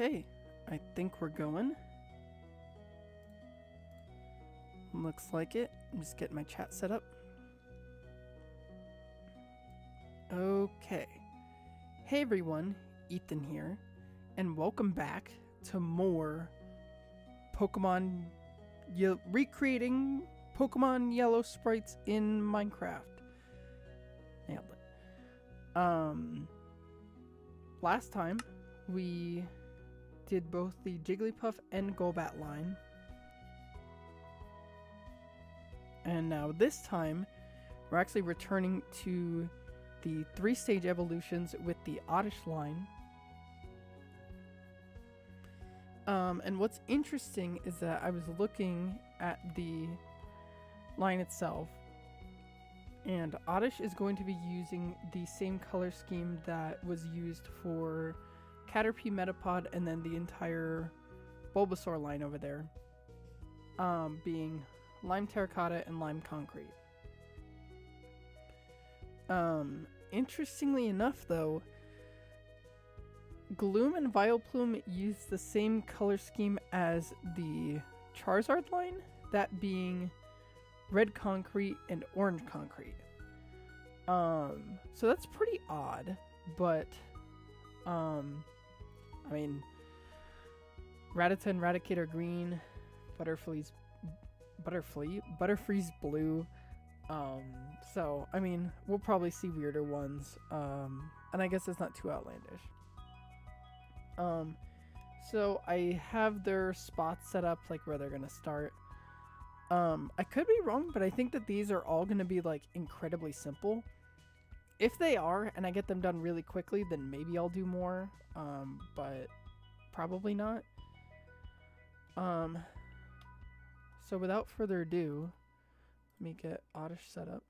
Okay, I think we're going. Looks like it. I'm just getting my chat set up. Okay. Hey everyone, Ethan here, and welcome back to more Pokemon recreating Pokemon Yellow sprites in Minecraft. Nailed it. Last time we did both the Jigglypuff and Golbat line. And now this time, we're actually returning to the 3-stage evolutions with the Oddish line. And what's interesting is that I was looking at the line itself, and Oddish is going to be using the same color scheme that was used for Caterpie Metapod and then the entire Bulbasaur line over there, being Lime Terracotta and Lime Concrete. Interestingly enough though, Gloom and Vileplume use the same color scheme as the Charizard line, that being Red Concrete and Orange Concrete. So that's pretty odd, but I mean, Rattata and Raticate are green, Butterfree's blue. So I mean, we'll probably see weirder ones. And I guess it's not too outlandish. So I have their spots set up, like where they're gonna start. I could be wrong, but I think that these are all gonna be like incredibly simple. If they are, and I get them done really quickly, then maybe I'll do more. But probably not. So without further ado, let me get Oddish set up.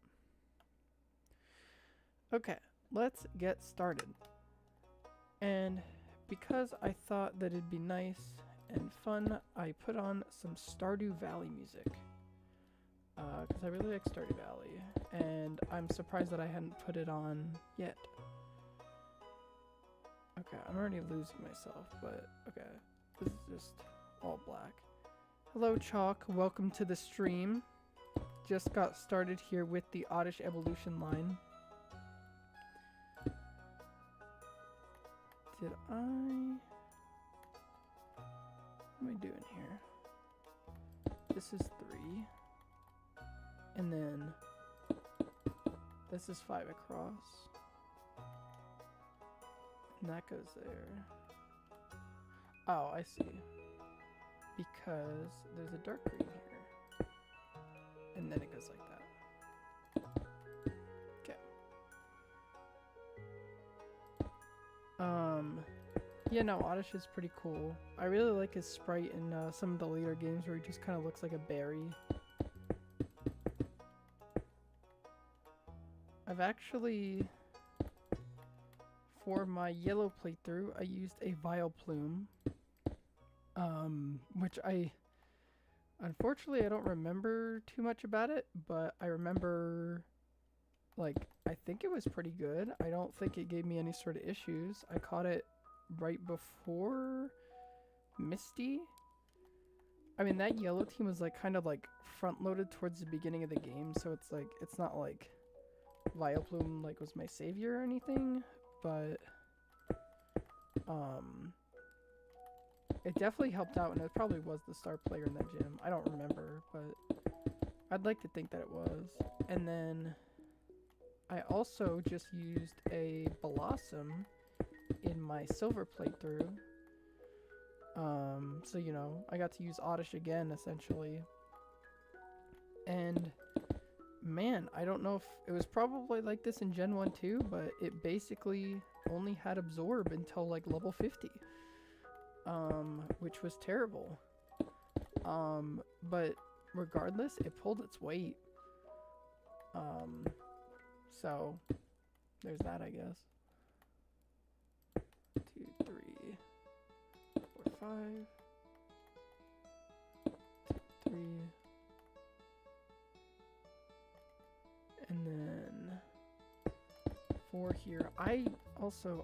Okay, let's get started. And because I thought that it'd be nice and fun, I put on some Stardew Valley music. Because I really like Stardew Valley, and I'm surprised that I hadn't put it on yet. Okay, I'm already losing myself, but okay. This is just all black. Hello, Chalk. Welcome to the stream. Just got started here with the Oddish evolution line. What am I doing here? This is 3. And then this is 5 across. And that goes there. Oh, I see. Because there's a dark green here. And then it goes like that. Okay. Yeah, no, Oddish is pretty cool. I really like his sprite in some of the later games where he just kind of looks like a berry. I've actually, for my yellow playthrough, I used a Vileplume. Which unfortunately I don't remember too much about it, but I remember, like, I think it was pretty good. I don't think it gave me any sort of issues. I caught it right before Misty. I mean, that yellow team was like kind of like front loaded towards the beginning of the game, so it's like, it's not like Vileplume like was my savior or anything, but it definitely helped out, and it probably was the star player in that gym. I don't remember, but I'd like to think that it was. And then I also just used a Blossom in my silver playthrough. So, you know, I got to use Oddish again, essentially. And man, I don't know if it was probably like this in Gen 1 too, but it basically only had Absorb until like level 50. Which was terrible. But regardless, it pulled its weight. So there's that, I guess. 2, 3, 4, 5. 2, 3. And then 4 here. I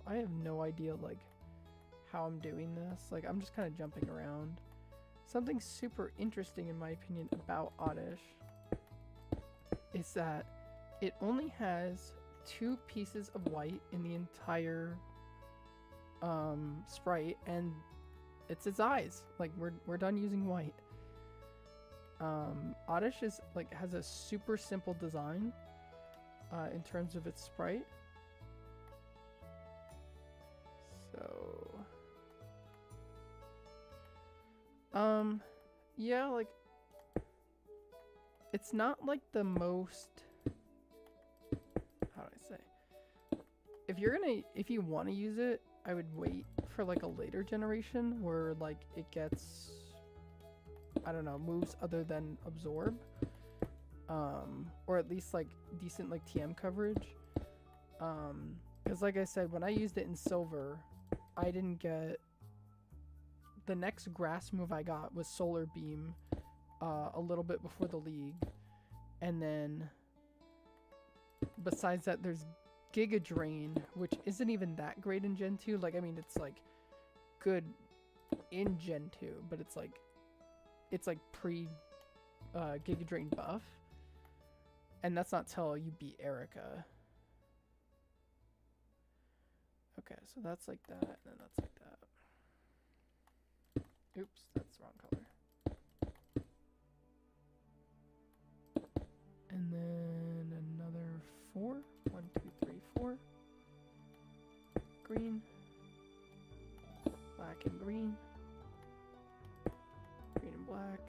have no idea, like, how I'm doing this. Like, I'm just kind of jumping around. Something super interesting, in my opinion, about Oddish is that it only has 2 pieces of white in the entire sprite, and it's its eyes. Like, we're done using white. Oddish is like has a super simple design in terms of its sprite. So yeah, like it's not like the most, how do I say? If you want to use it, I would wait for like a later generation where like it gets, I don't know, moves other than absorb, or at least like decent like TM coverage, because like I said, when I used it in silver, I didn't get, the next grass move I got was Solar Beam, a little bit before the league, and then besides that there's Giga Drain, which isn't even that great in Gen 2. Like, I mean, it's like good in Gen 2, but it's like pre Giga Drain buff, and that's not till you beat Erica. Okay, so that's like that, and then that's like that. Oops, that's the wrong color. And then another 4. 1, 2, 3, 4. Green. Black and green. Green and black.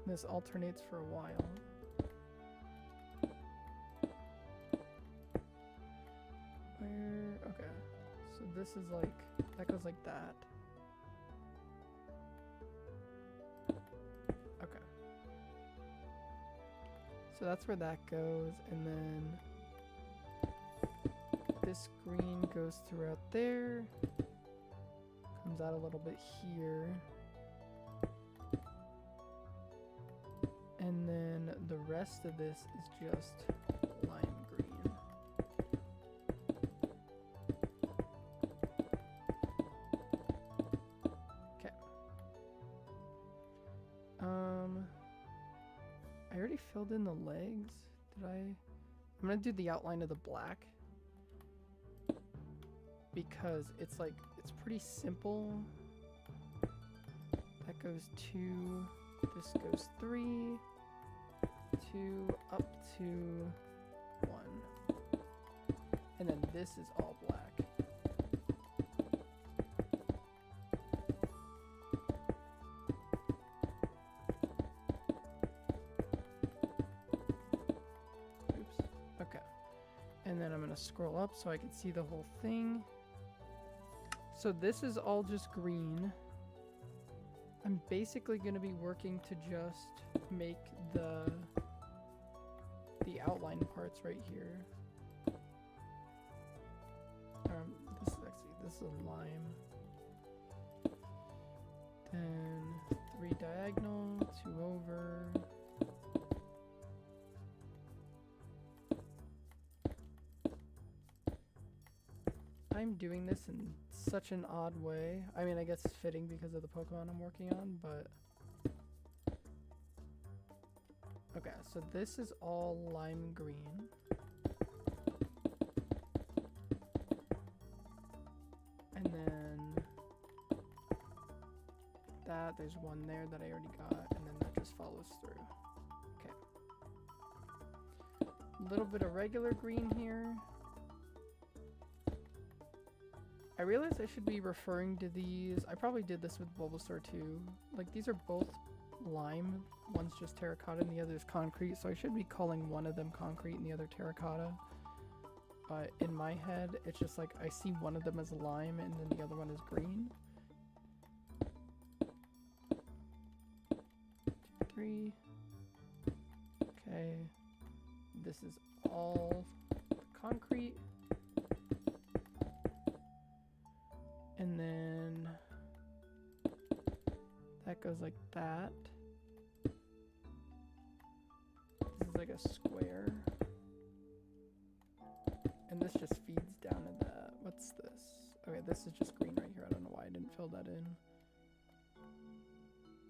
This alternates for a while. Where? Okay. So this is like, that goes like that. Okay. So that's where that goes, and then this green goes throughout there. Comes out a little bit here. And then the rest of this is just lime green. Okay. I already filled in the legs. Did I? I'm gonna do the outline of the black, because it's like, it's pretty simple. That goes 2, this goes 3, 2, up to 1. And then this is all black. Oops. Okay. And then I'm going to scroll up so I can see the whole thing. So this is all just green. I'm basically going to be working to just make the outline parts right here. This is a lime. Then 3 diagonal, 2 over. I'm doing this in such an odd way. I mean, I guess it's fitting because of the Pokemon I'm working on, but... Okay, so this is all lime green. And then... that, there's one there that I already got, and then that just follows through. Okay. A little bit of regular green here. I realize I should be referring to these. I probably did this with Bulbasaur too. Like, these are both lime. One's just terracotta and the other's concrete. So I should be calling one of them concrete and the other terracotta. But in my head, it's just like I see one of them as lime and then the other one is green. 2, 3. Okay. This is all concrete. And then that goes like that. This is like a square. And this just feeds down to that. What's this? Okay, this is just green right here. I don't know why I didn't fill that in.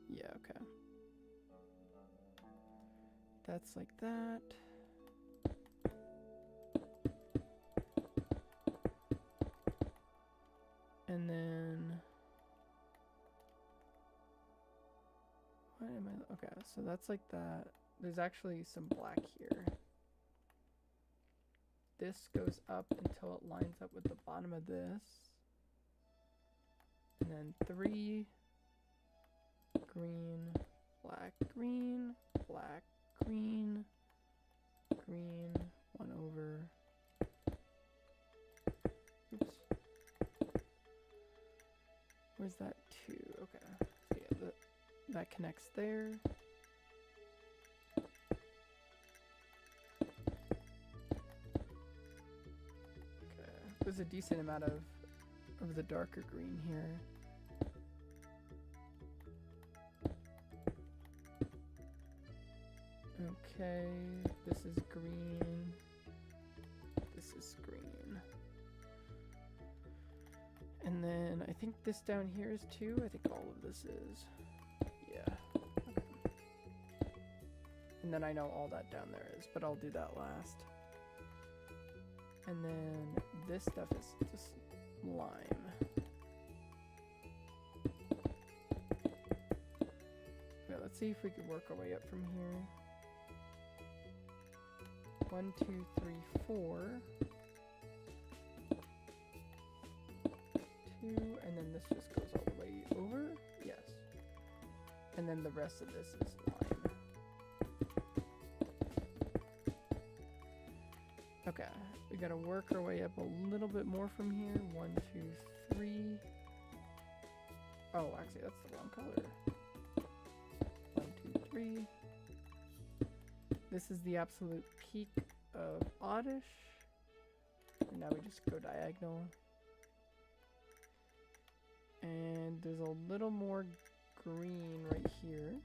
Yeah, okay. That's like that. And then... what am I... okay, so that's like that. There's actually some black here. This goes up until it lines up with the bottom of this. And then 3 green, black, green, black, green, green, 1 over. Oops. Where's that 2? Okay. So yeah, that connects there. Okay. There's a decent amount of the darker green here. Okay, this is green. This is green. And then I think this down here is 2. I think all of this is. Yeah. Okay. And then I know all that down there is, but I'll do that last. And then this stuff is just lime. Okay, let's see if we can work our way up from here. 1, 2, 3, 4. 2, and then this just goes all the way over. Yes. And then the rest of this is lime. Okay, we gotta work our way up a little bit more from here. 1, 2, 3. Oh, actually, that's the wrong color. 1, 2, 3. This is the absolute peak of Oddish. And now we just go diagonal. And there's a little more green right here.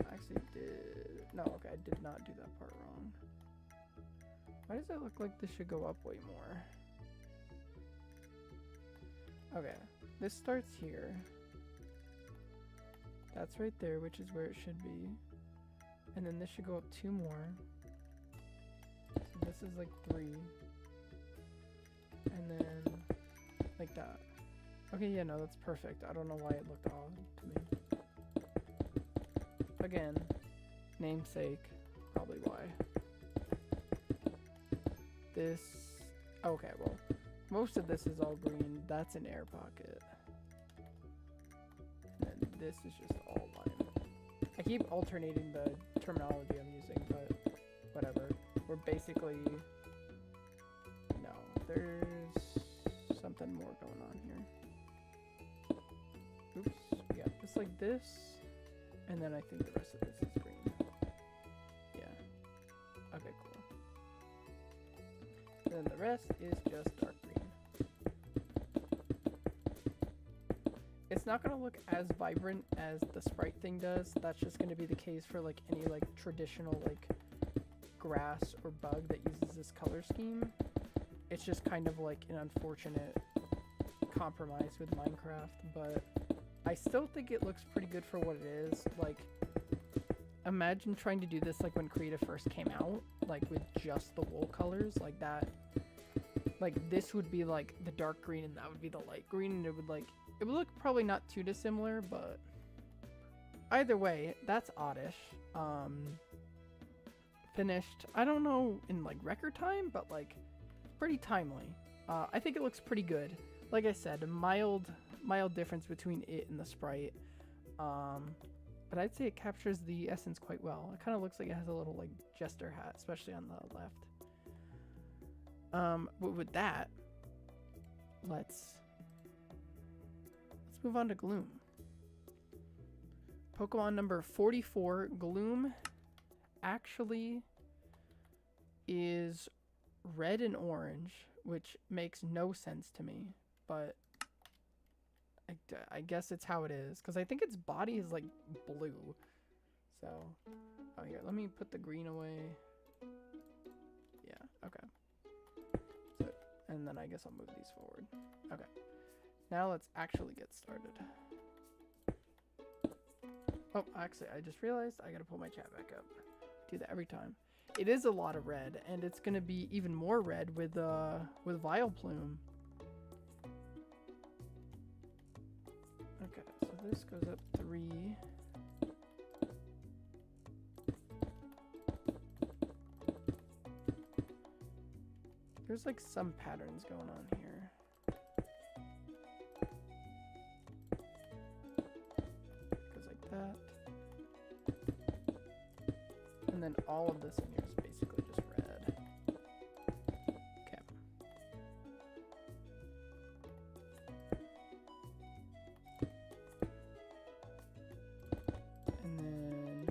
I actually did... no, okay, I did not do that part wrong. Why does it look like this should go up way more? Okay, this starts here. That's right there, which is where it should be. And then this should go up 2 more. So this is like 3. And then like that. Okay, yeah, no, that's perfect. I don't know why it looked odd to me. Again, namesake, probably why. This, okay, well, most of this is all green. That's an air pocket. And then this is just all lime. I keep alternating the terminology I'm using, but whatever. We're basically, no, there's something more going on here. Oops, we got this like this, and then I think the rest of this is green. Yeah, okay, cool. And then the rest is just dark green. It's not going to look as vibrant as the sprite thing does. That's just going to be the case for like any like traditional like grass or bug that uses this color scheme. It's just kind of like an unfortunate compromise with Minecraft, but I still think it looks pretty good for what it is. Like, imagine trying to do this like when Creative first came out, like with just the wool colors like that. Like this would be like the dark green and that would be the light green, and it would look probably not too dissimilar, but either way, that's Oddish. Finished, I don't know in like record time, but like pretty timely. I think it looks pretty good. Like I said, a mild difference between it and the sprite. But I'd say it captures the essence quite well. It kind of looks like it has a little like jester hat, especially on the left. But with that, let's move on to Gloom. Pokemon number 44, Gloom, actually is red and orange, which makes no sense to me, but I guess it's how it is, because I think its body is like blue. So, oh here, let me put the green away. Yeah, Okay. So, and then I guess I'll move these forward. Okay. Now let's actually get started. Oh, actually, I just realized I gotta pull my chat back up. Do that every time. It is a lot of red, and it's gonna be even more red with Vileplume. Okay, so this goes up 3. There's like some patterns going on here. Goes like that. And then all of this in here is basically just red. Okay. And then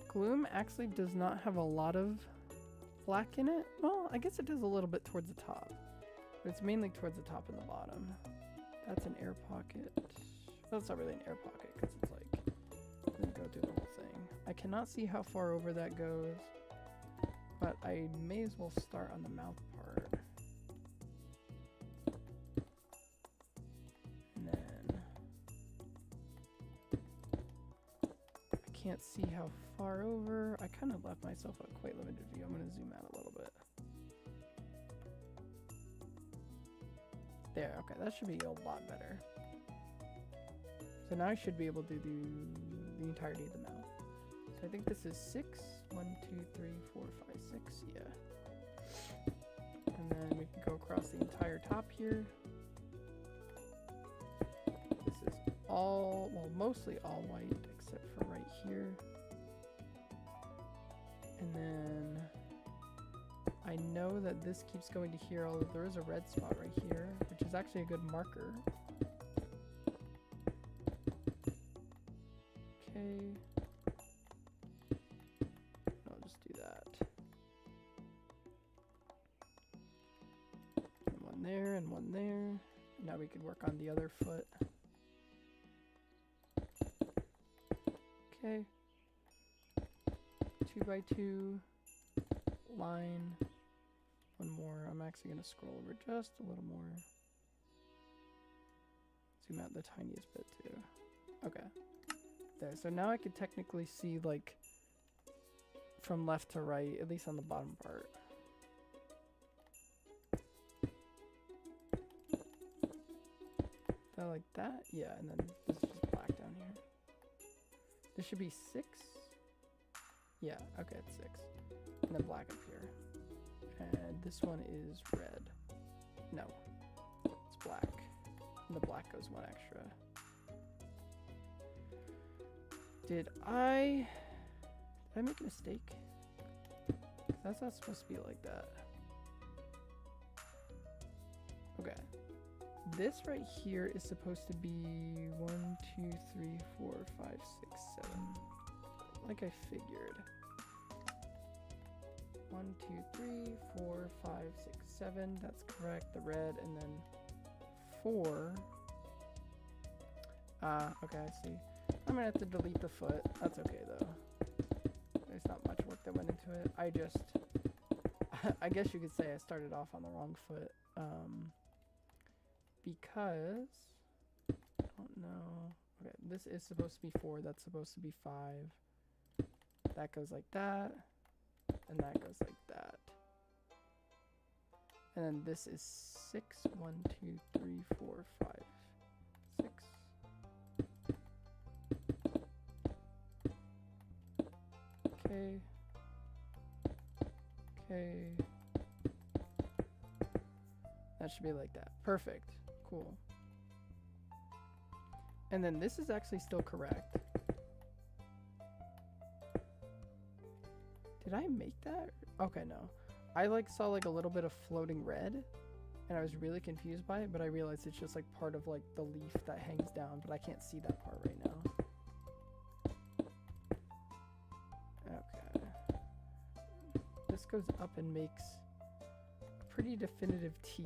Gloom actually does not have a lot of black in it. Well, I guess it does a little bit towards the top, but it's mainly towards the top and the bottom. That's an air pocket. Well, it's not really an air pocket because it's like going to go through the whole thing. I cannot see how far over that goes, but I may as well start on the mouth part. And then I can't see how far over. I kind of left myself a quite limited view. I'm going to zoom out a little bit. There, okay, that should be a lot better. So now I should be able to do the entirety of the mouth. So I think this is 6. 1, 2, 3, 4, 5, 6, yeah. And then we can go across the entire top here. This is all, well, mostly all white, except for right here. And then I know that this keeps going to here, although there is a red spot right here, which is actually a good marker. Okay. I'll just do that. And one there and one there. Now we can work on the other foot. Okay. 2 by 2 line. One more. I'm actually going to scroll over just a little more. Zoom out the tiniest bit too. Okay. There. So now I could technically see like from left to right, at least on the bottom part. Like that? Yeah, and then this is just black down here. This should be 6. Yeah, okay, it's 6. And then black up here. And this one is red. No, it's black. And the black goes one extra. Did I make a mistake? That's not supposed to be like that. Okay. This right here is supposed to be 1, 2, 3, 4, 5, 6, 7. Like I figured. 1, 2, 3, 4, 5, 6, 7. That's correct. The red, and then 4. Okay, I see. I'm gonna have to delete the foot. That's okay though. There's not much work that went into it. I just, I guess you could say I started off on the wrong foot. Because, I don't know. Okay, this is supposed to be 4. That's supposed to be 5. That goes like that. And that goes like that. And then this is 6. 1, 2, 3, 4, 5, 6. Okay. Okay. That should be like that. Perfect. Cool. And then this is actually still correct. Did I make that? Okay, no. I like saw like a little bit of floating red and I was really confused by it, but I realized it's just like part of like the leaf that hangs down, but I can't see that part right now. Okay. This goes up and makes a pretty definitive T.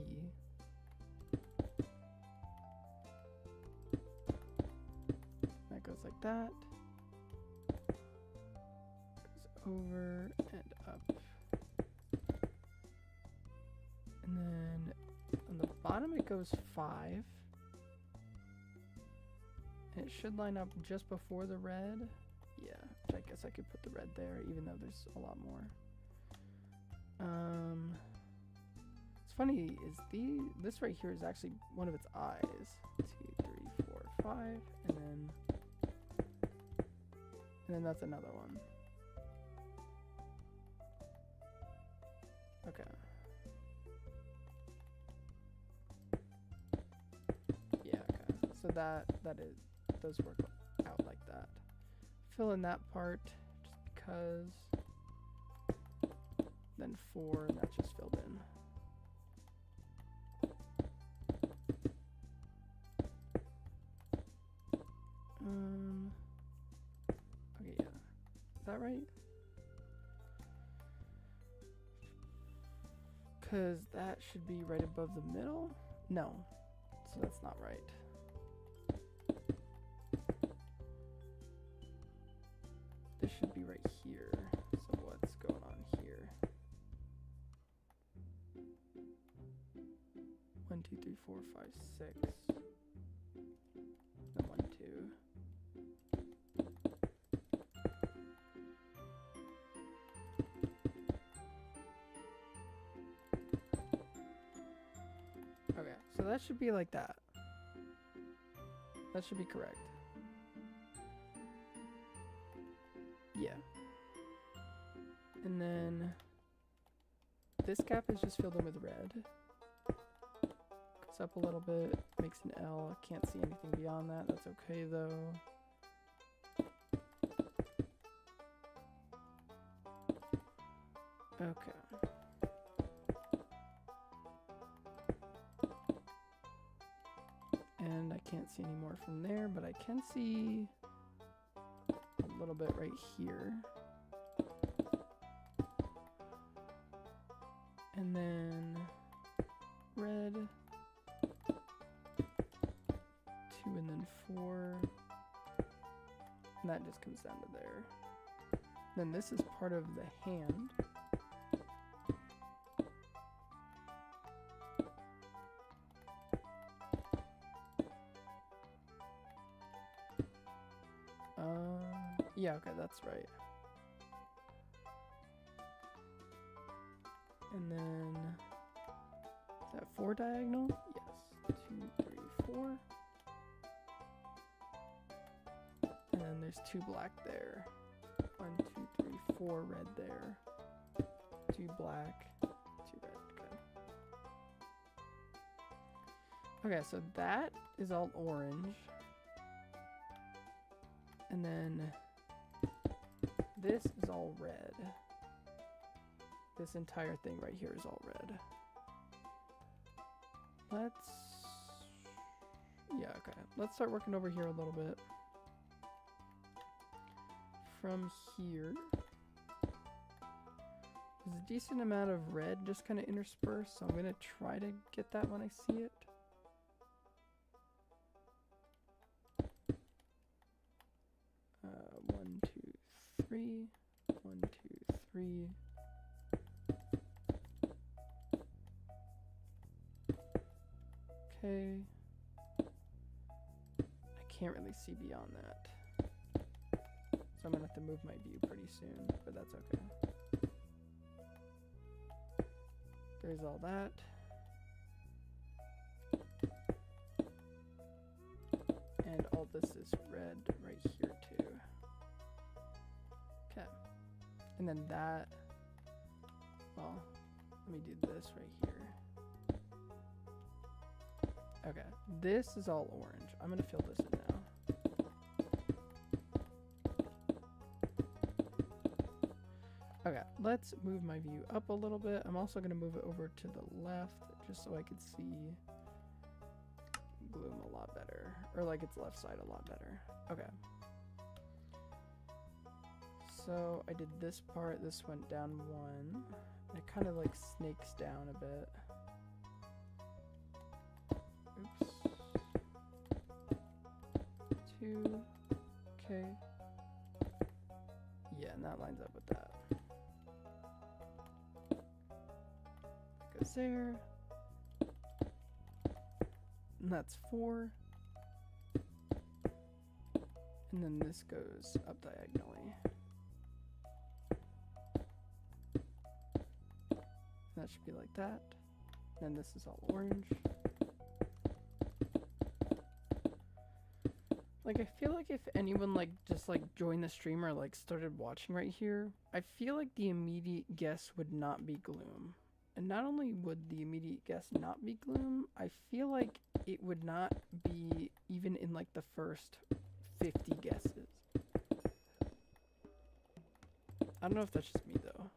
That goes like that. Goes over and up. And then on the bottom it goes 5. And it should line up just before the red. Yeah, which I guess I could put the red there, even though there's a lot more. It's funny, is this right here is actually one of its eyes. 2, 3, 4, 5, and then that's another one. Okay. Yeah, okay. So those work out like that. Fill in that part just because. Then 4, and that's just filled in. Okay, yeah. Is that right? Because that should be right above the middle? No. So that's not right. This should be right here. So what's going on here? 1, 2, 3, 4, 5, 6. Then 1, 2. Okay, so that should be like that. That should be correct. Yeah. And then this gap is just filled in with red. Goes up a little bit, makes an L. I can't see anything beyond that. That's okay though. Okay. And I can't see any more from there, but I can see a little bit right here. And then red, 2 and then 4. And that just comes down to there. Then this is part of the hand. Yeah, okay, that's right. And then, is that 4 diagonal? Yes. 2, 3, 4. And then there's 2 black there. 1, 2, 3, 4 red there. 2 black, 2 red. Okay. Okay, so that is all orange. And then this is all red. This entire thing right here is all red. Yeah, okay. Let's start working over here a little bit. From here, there's a decent amount of red just kind of interspersed, so I'm going to try to get that when I see it. One, 2, 3. 1, 2, 3. Okay. I can't really see beyond that. So I'm gonna have to move my view pretty soon, but that's okay. There's all that. And all this is red right here too. Okay. And then that, well, let me do this right here. Okay, this is all orange. I'm gonna fill this in now. Okay, let's move my view up a little bit. I'm also gonna move it over to the left just so I could see Gloom a lot better, or like its left side a lot better. Okay. So I did this part, this went down 1. It kind of like snakes down a bit. Oops. 2. Okay. Yeah, and that lines up with that. Goes there. and that's 4. And then this goes up diagonally. That should be like that. And this is all orange. Like, I feel like if anyone, like, just, like, joined the stream or, like, started watching right here, I feel like the immediate guess would not be Gloom. And not only would the immediate guess not be Gloom, I feel like it would not be even in, like, the first 50 guesses. I don't know if that's just me, though.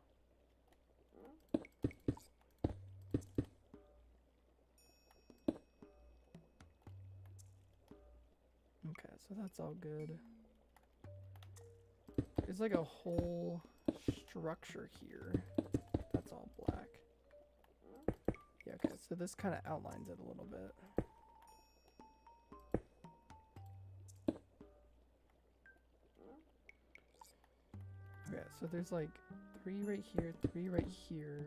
Okay, so that's all good. There's like a whole structure here. That's all black. Yeah, okay, so this kind of outlines it a little bit. Okay, so there's like 3 right here, 3 right here,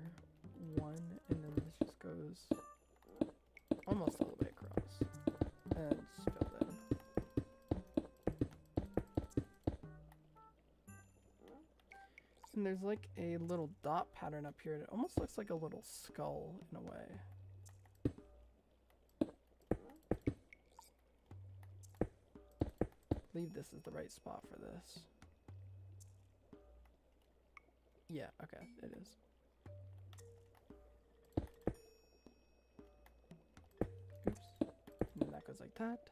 1, and then this just goes almost all the way across. And it's filled in. And there's like a little dot pattern up here. It almost looks like a little skull in a way. I believe this is the right spot for this. Yeah, okay, it is. Oops. And then that goes like that.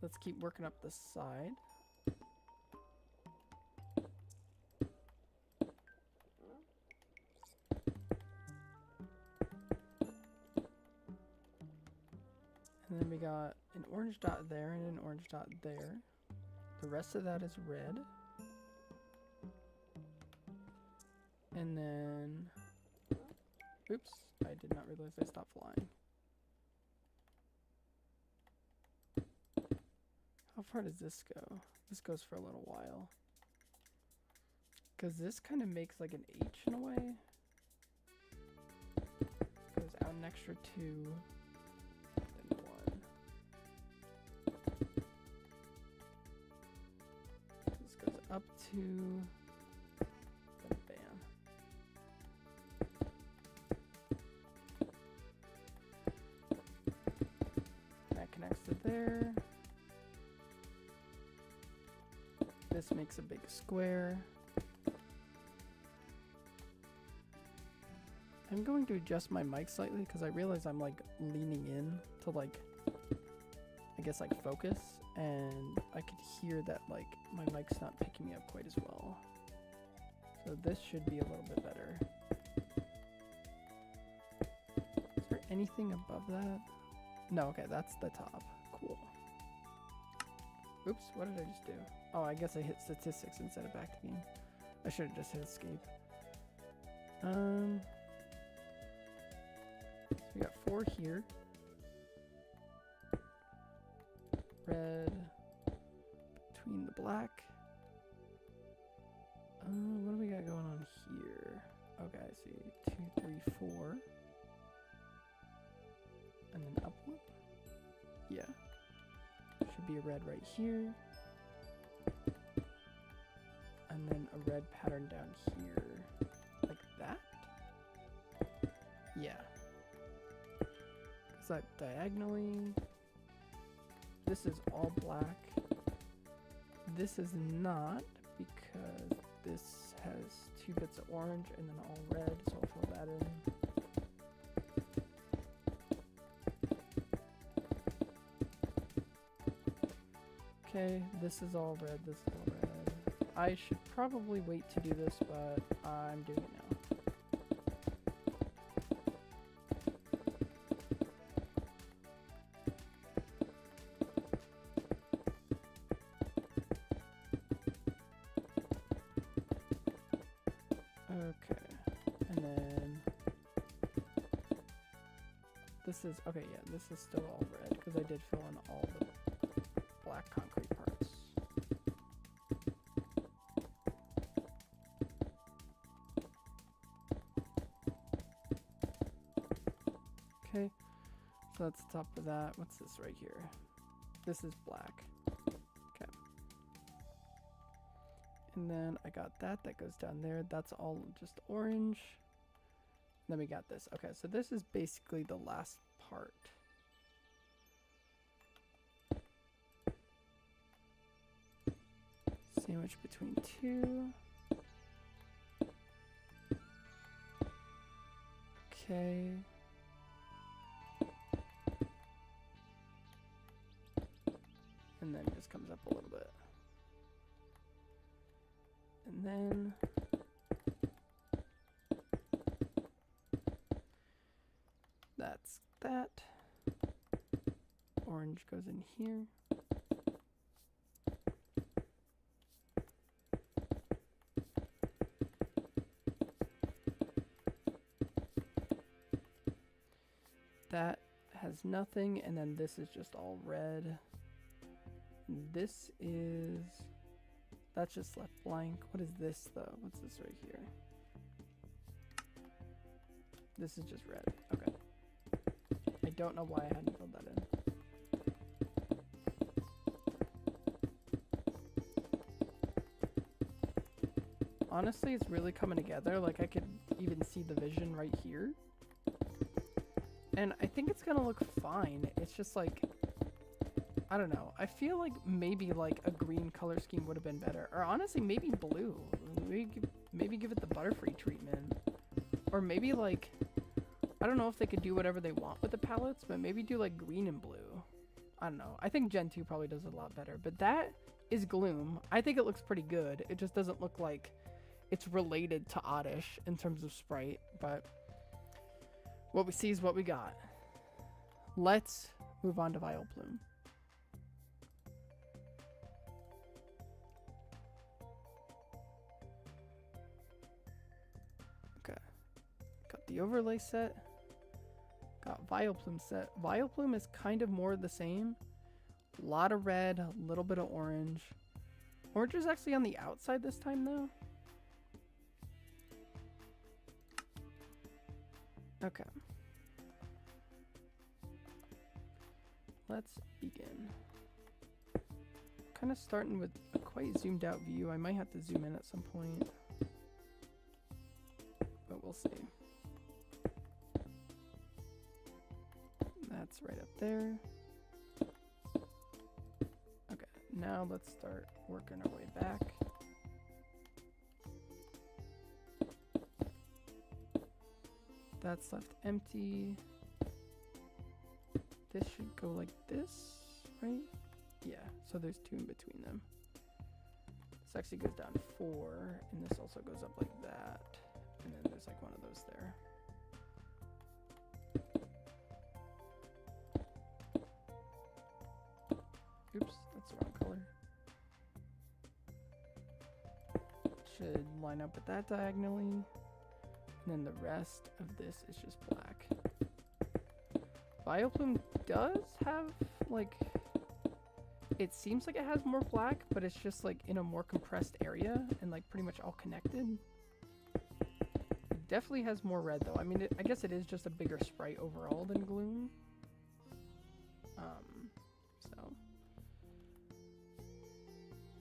Let's keep working up the side. And then we got an orange dot there and an orange dot there. The rest of that is red. And then, oops, I did not realize I stopped flying. How far does this go? This goes for a little while. Because this kind of makes like an H in a way. Goes out an extra 2, then 1. This goes up 2, then bam. That connects to there. This makes a big square. I'm going to adjust my mic slightly because I realize I'm like leaning in to like, I guess like focus, and I could hear that like my mic's not picking me up quite as well. So this should be a little bit better. Is there anything above that? No, okay, that's the top. Cool. Oops, what did I just do? Oh, I guess I hit statistics instead of back to beam. I should have just hit escape. So we got 4 here. Red between the black. What do we got going on here? Okay, I see 2, 3, 4. And then upward. Yeah. Should be a red right here. And then a red pattern down here. Like that? Yeah. Is that diagonally? This is all black. This is not, because this has 2 bits of orange and then all red, so I'll fill that in. Okay, this is all red, this is all red. I should probably wait to do this, but I'm doing it now. Okay, and then this is, okay, yeah, this is still all red, because I did fill in all the black concrete parts. Okay, so So that's the top of that. What's this right here? This is black. Okay. And then I got that. That goes down there. That's all just orange. Then we got this. Okay, so this is basically the last part. Sandwich between two. Okay. And then it just comes up a little bit. And then that's that. Orange goes in here. That has nothing, and then this is just all red. This is... That's just left blank. What is this, though? What's this right here? This is just red. Okay. I don't know why I hadn't filled that in. Honestly, it's really coming together. Like, I could even see the vision right here. And I think it's gonna look fine. It's just like, I don't know. I feel like maybe like a green color scheme would have been better. Or honestly, maybe blue. Maybe give it the Butterfree treatment. Or maybe like, I don't know if they could do whatever they want with the palettes, but maybe do like green and blue. I don't know. I think Gen 2 probably does it a lot better. But that is Gloom. I think it looks pretty good. It just doesn't look like it's related to Oddish in terms of sprite. But what we see is what we got. Let's move on to Vileplume. Okay. Got the overlay set. Got Vileplume set. Vileplume is kind of more the same. A lot of red, a little bit of orange. Orange is actually on the outside this time though. Okay. Let's begin. Kind of starting with a quite zoomed out view. I might have to zoom in at some point, but we'll see. That's right up there. Okay, now let's start working our way back. That's left empty. This should go like this, right? Yeah, so there's 2 in between them. This actually goes down 4, and this also goes up like that. And then there's like one of those there. Oops, that's the wrong color. Should line up with that diagonally. And then the rest of this is just black. Vileplume does have, like, it seems like it has more black, but it's just, like, in a more compressed area and, like, pretty much all connected. It definitely has more red, though. I mean, I guess it is just a bigger sprite overall than Gloom. So.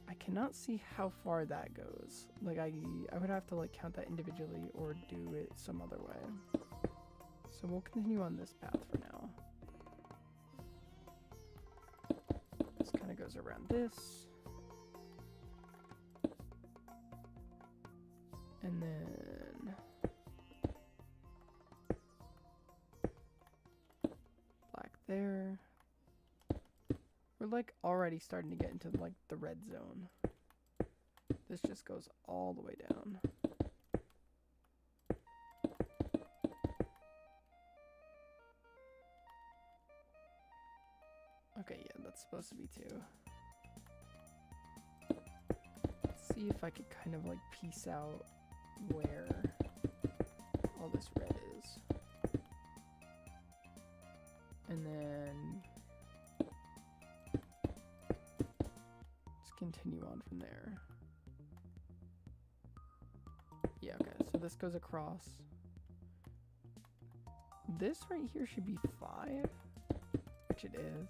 I cannot see how far that goes. Like, I would have to, like, count that individually or do it some other way. So we'll continue on this path for now. This kind of goes around this. And then black there. We're like already starting to get into like the red zone. This just goes all the way down. Okay, yeah, that's supposed to be 2. Let's see if I could kind of like piece out where all this red is. And then let's continue on from there. Yeah, okay, so this goes across. This right here should be 5. which it is.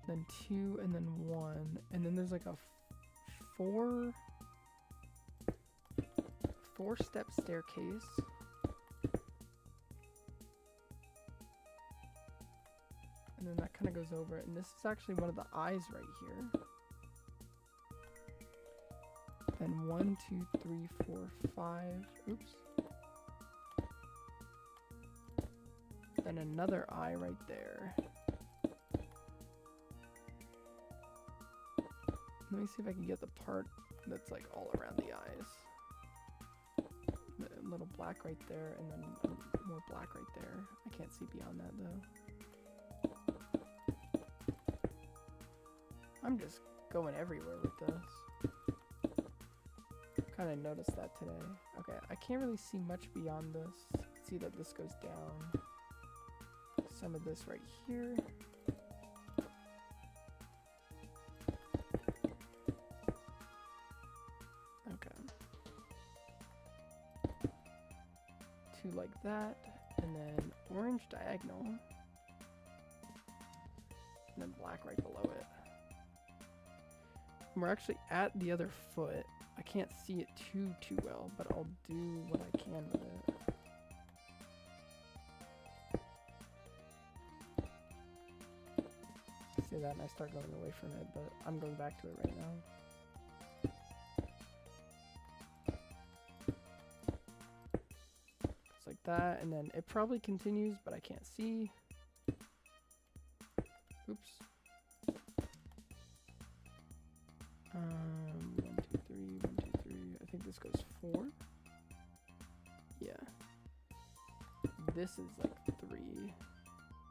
Then 2 and then 1. And then there's like a four-step staircase. And then that kind of goes over it. And this is actually one of the eyes right here. Then 1, 2, 3, 4, 5. Oops. Then another eye right there. Let me see if I can get the part that's like all around the eyes. The little black right there, and then more black right there. I can't see beyond that though. I'm just going everywhere with this. Kind of noticed that today. Okay, I can't really see much beyond this. See that this goes down. Some of this right here. Okay. 2 like that, and then orange diagonal, and then black right below it. We're actually at the other foot. I can't see it too well, but I'll do what I can with it. I see that and I start going away from it, but I'm going back to it right now. Just like that, and then it probably continues, but I can't see. Oops. 1, 2, 3, 1, 2, 3. I think this goes 4. Yeah. This is like 3.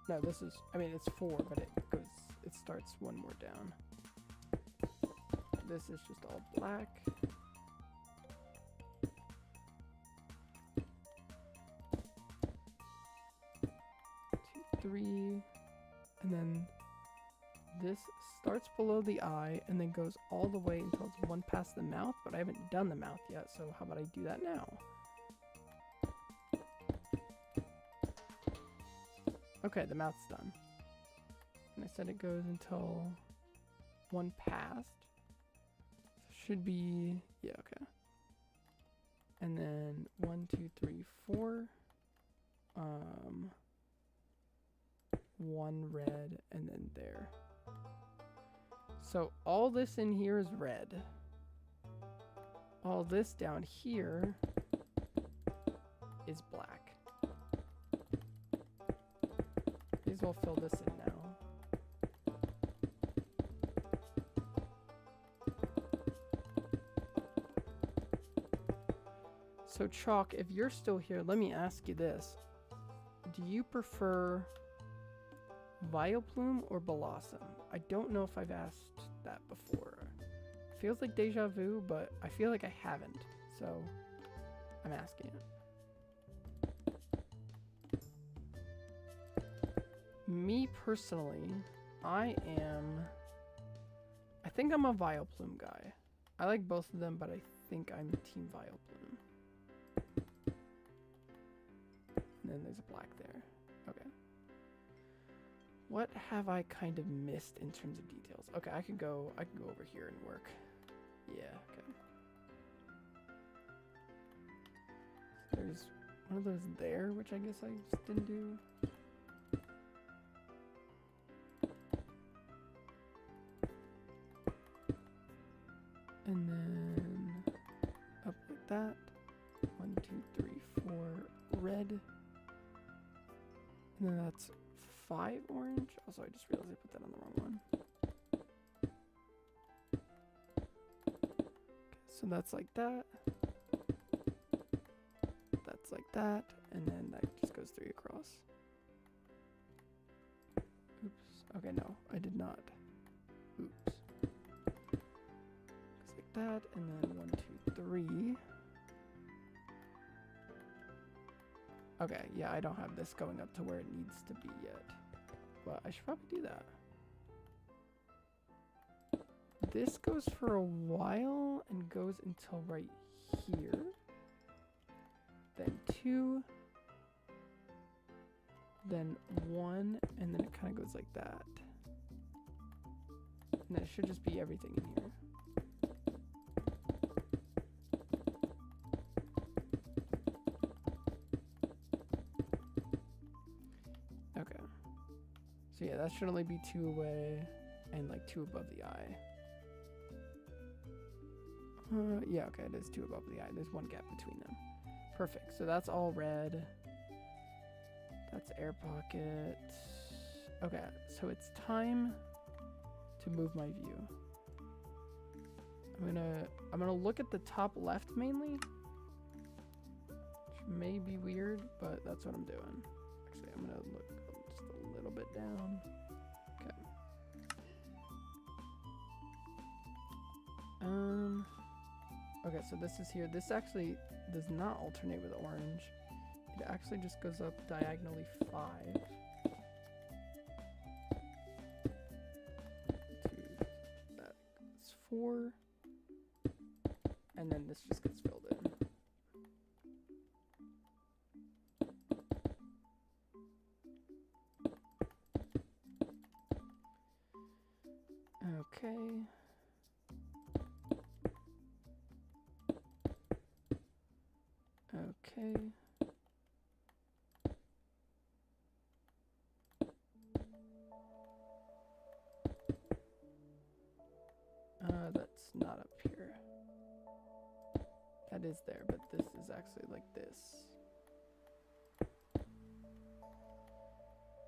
No, this is, I mean, it's 4, but it starts 1 more down. This is just all black. 2, 3. And then this starts below the eye and then goes all the way until it's 1 past the mouth, but I haven't done the mouth yet, so how about I do that now? Okay, the mouth's done. And I said it goes until 1 past. Should be, yeah, okay. And then 1, 2, 3, 4. 1 red, and then there. So all this in here is red. All this down here is black. May as well fill this in now. So Chalk, if you're still here, let me ask you this. Do you prefer Vileplume or Blossom? I don't know if I've asked that before. Feels like deja vu, but I feel like I haven't, so I'm asking it. Me personally, I think I'm a Vileplume guy. I like both of them, but I think I'm Team Vileplume. And then there's a black there. Okay. What have I kind of missed in terms of details? Okay, I can go over here and work. Yeah, okay. There's one of those there, which I guess I just didn't do. And then up like that. 1, 2, 3, 4 red. And then that's 5 orange. Also, I just realized I put that on the wrong one. Okay, so that's like that. That's like that. And then that just goes 3 across. Oops. Okay, no, I did not. Oops. Just like that. And then 1, 2, 3. Okay, yeah, I don't have this going up to where it needs to be yet. But I should probably do that. This goes for a while and goes until right here. Then 2. then 1, and then it kind of goes like that. And then it should just be everything in here. Okay. So yeah, that should only be 2 away and like 2 above the eye. Yeah, okay, it is 2 above the eye. There's 1 gap between them. Perfect. So that's all red. That's air pocket. Okay, so it's time to move my view. I'm gonna look at the top left mainly, which may be weird, but that's what I'm doing. Actually, I'm gonna look just a little bit down. Okay. Okay, so this is here. This actually does not alternate with orange. It actually just goes up diagonally 5. That's 4. And then this just gets filled in. Okay. Okay. That's not up here. That is there, but this is actually like this.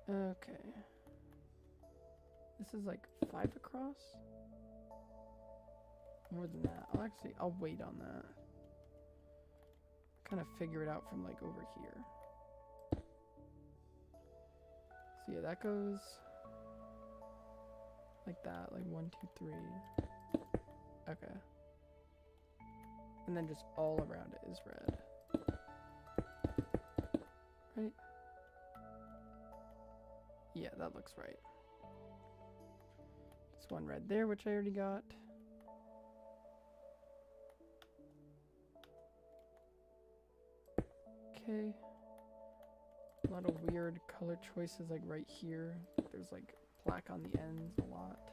Okay. This is like 5 across? More than that. I'll wait on that. Kind of figure it out from like over here. So yeah, that goes like that, like 1, 2, 3. Okay. And then just all around it is red. Right? Yeah, that looks right. Just 1 red there, which I already got. Okay. A lot of weird color choices like right here. There's like black on the ends a lot.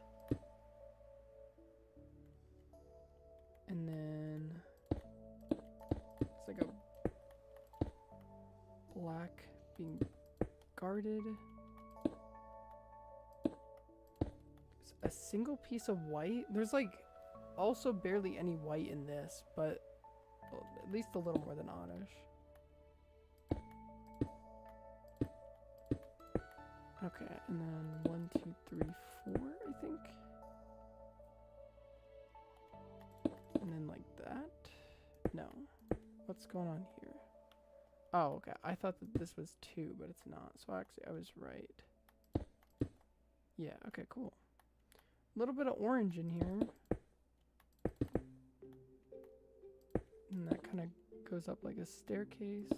And then it's like a black being guarded. A single piece of white. There's like also barely any white in this, but well, at least a little more than Oddish. Okay, and then 1, 2, 3, 4, I think. And then like that? No. What's going on here? Oh, okay. I thought that this was 2, but it's not. So actually, I was right. Yeah, okay, cool. A little bit of orange in here. And that kind of goes up like a staircase.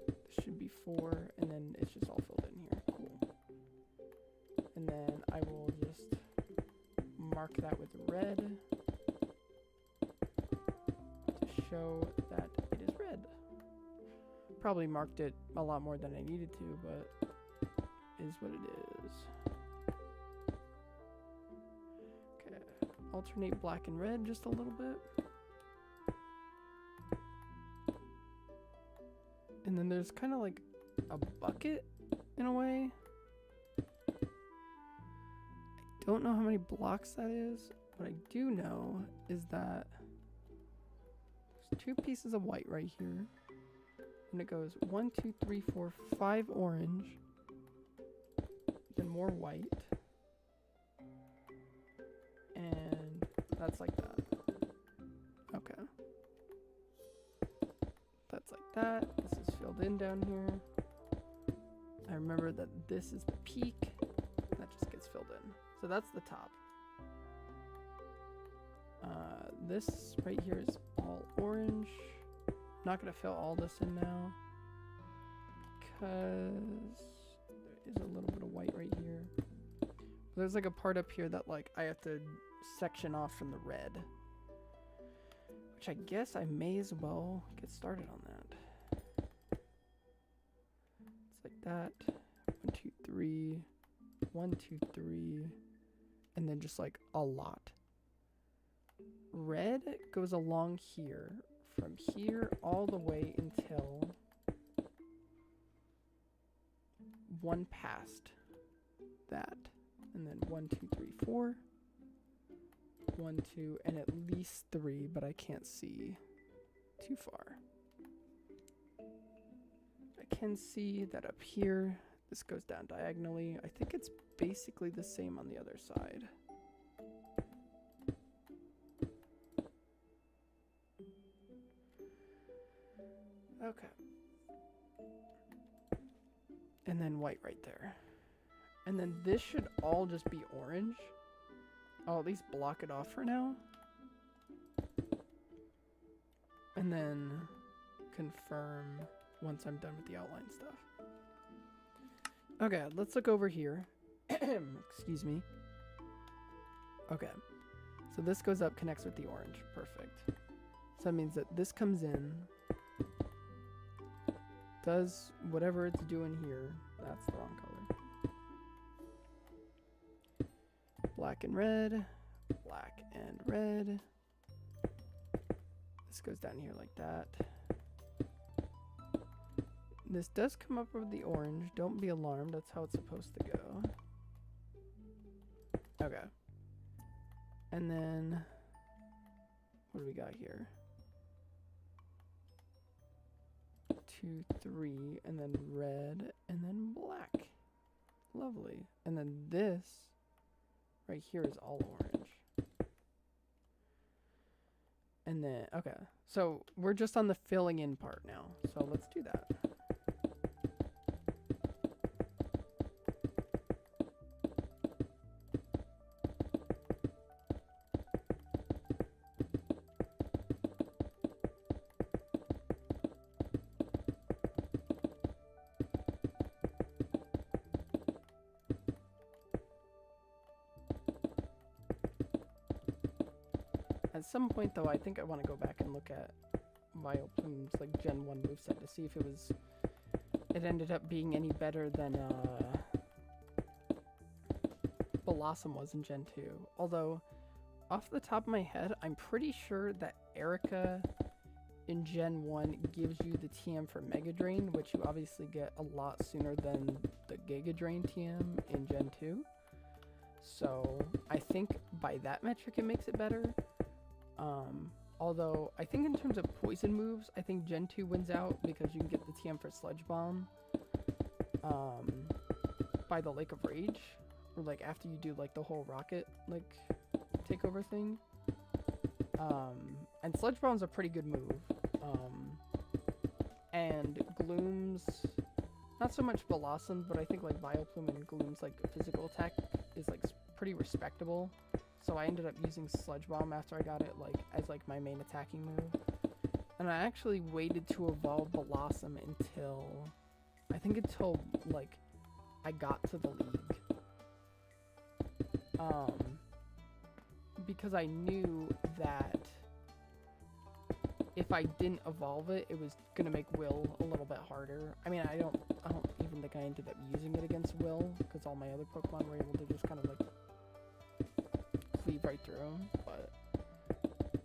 This should be 4, and then it's just all filled in here. Cool. And then I will just mark that with red to show that it is red. Probably marked it a lot more than I needed to, but it is what it is. Okay, alternate black and red just a little bit. And then there's kind of like a bucket in a way. I don't know how many blocks that is. What I do know is that there's 2 pieces of white right here. And it goes 1, 2, 3, 4, 5 orange. Then more white. And that's like that. Okay. That's like that. This is filled in down here. I remember that this is the peak. That just gets filled in. So that's the top. This right here is all orange. Not going to fill all this in now, because there is a little bit of white right here. There's like a part up here that like I have to section off from the red, which I guess I may as well get started on that. It's like that, 1, 2, 3, 1, 2, 3, and then just like a lot. Red goes along here, from here all the way until one past that. And then 1, 2, 3, 4. 1, 2, and at least 3, but I can't see too far. I can see that up here, this goes down diagonally. I think it's basically the same on the other side. Okay. And then white right there. And then this should all just be orange. I'll at least block it off for now. And then confirm once I'm done with the outline stuff. Okay, let's look over here. Excuse me. Okay. So this goes up, connects with the orange. Perfect. So that means that this comes in, does whatever it's doing here. That's the wrong color. Black and red. Black and red. This goes down here like that. This does come up with the orange. Don't be alarmed. That's how it's supposed to go. Okay. And then, what do we got here? 2, 3, and then red, and then black. Lovely. And then this right here is all orange. And then, okay. So we're just on the filling in part now. So let's do that. At some point, though, I think I want to go back and look at Vileplume's like Gen 1 moveset to see if it ended up being any better than Blossom was in Gen 2. Although, off the top of my head, I'm pretty sure that Erica in Gen 1 gives you the TM for Mega Drain, which you obviously get a lot sooner than the Giga Drain TM in Gen 2. So, I think by that metric it makes it better. Although, I think in terms of poison moves, I think Gen 2 wins out because you can get the TM for Sludge Bomb by the Lake of Rage, or like after you do like the whole rocket like takeover thing. And Sludge Bomb's a pretty good move. And Gloom's, not so much Blossom, but I think like Vileplume and Gloom's like physical attack is like pretty respectable. So I ended up using Sludge Bomb after I got it like as like my main attacking move. And I actually waited to evolve Blossom until like I got to the league. Because I knew that if I didn't evolve it, it was gonna make Will a little bit harder. I mean, I don't even think I ended up using it against Will because all my other Pokemon were able to just kind of like cleave right through him, but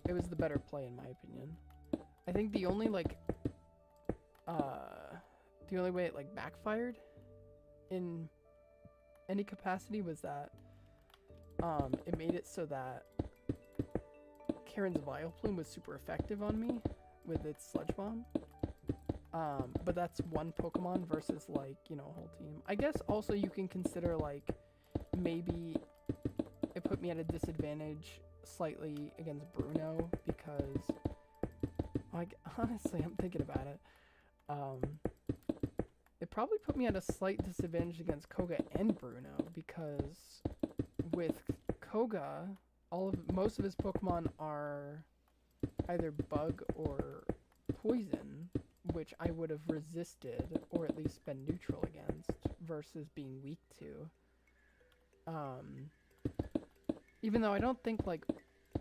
it was the better play in my opinion. I think the only way it like backfired in any capacity was that it made it so that Karen's Vileplume was super effective on me with its Sludge Bomb. But that's one Pokemon versus like, you know, a whole team. I guess also you can consider like maybe it put me at a disadvantage slightly against Bruno because like honestly I'm thinking about it. It probably put me at a slight disadvantage against Koga and Bruno because with Koga, most of his Pokemon are either bug or poison, which I would have resisted or at least been neutral against versus being weak to. Even though I don't think like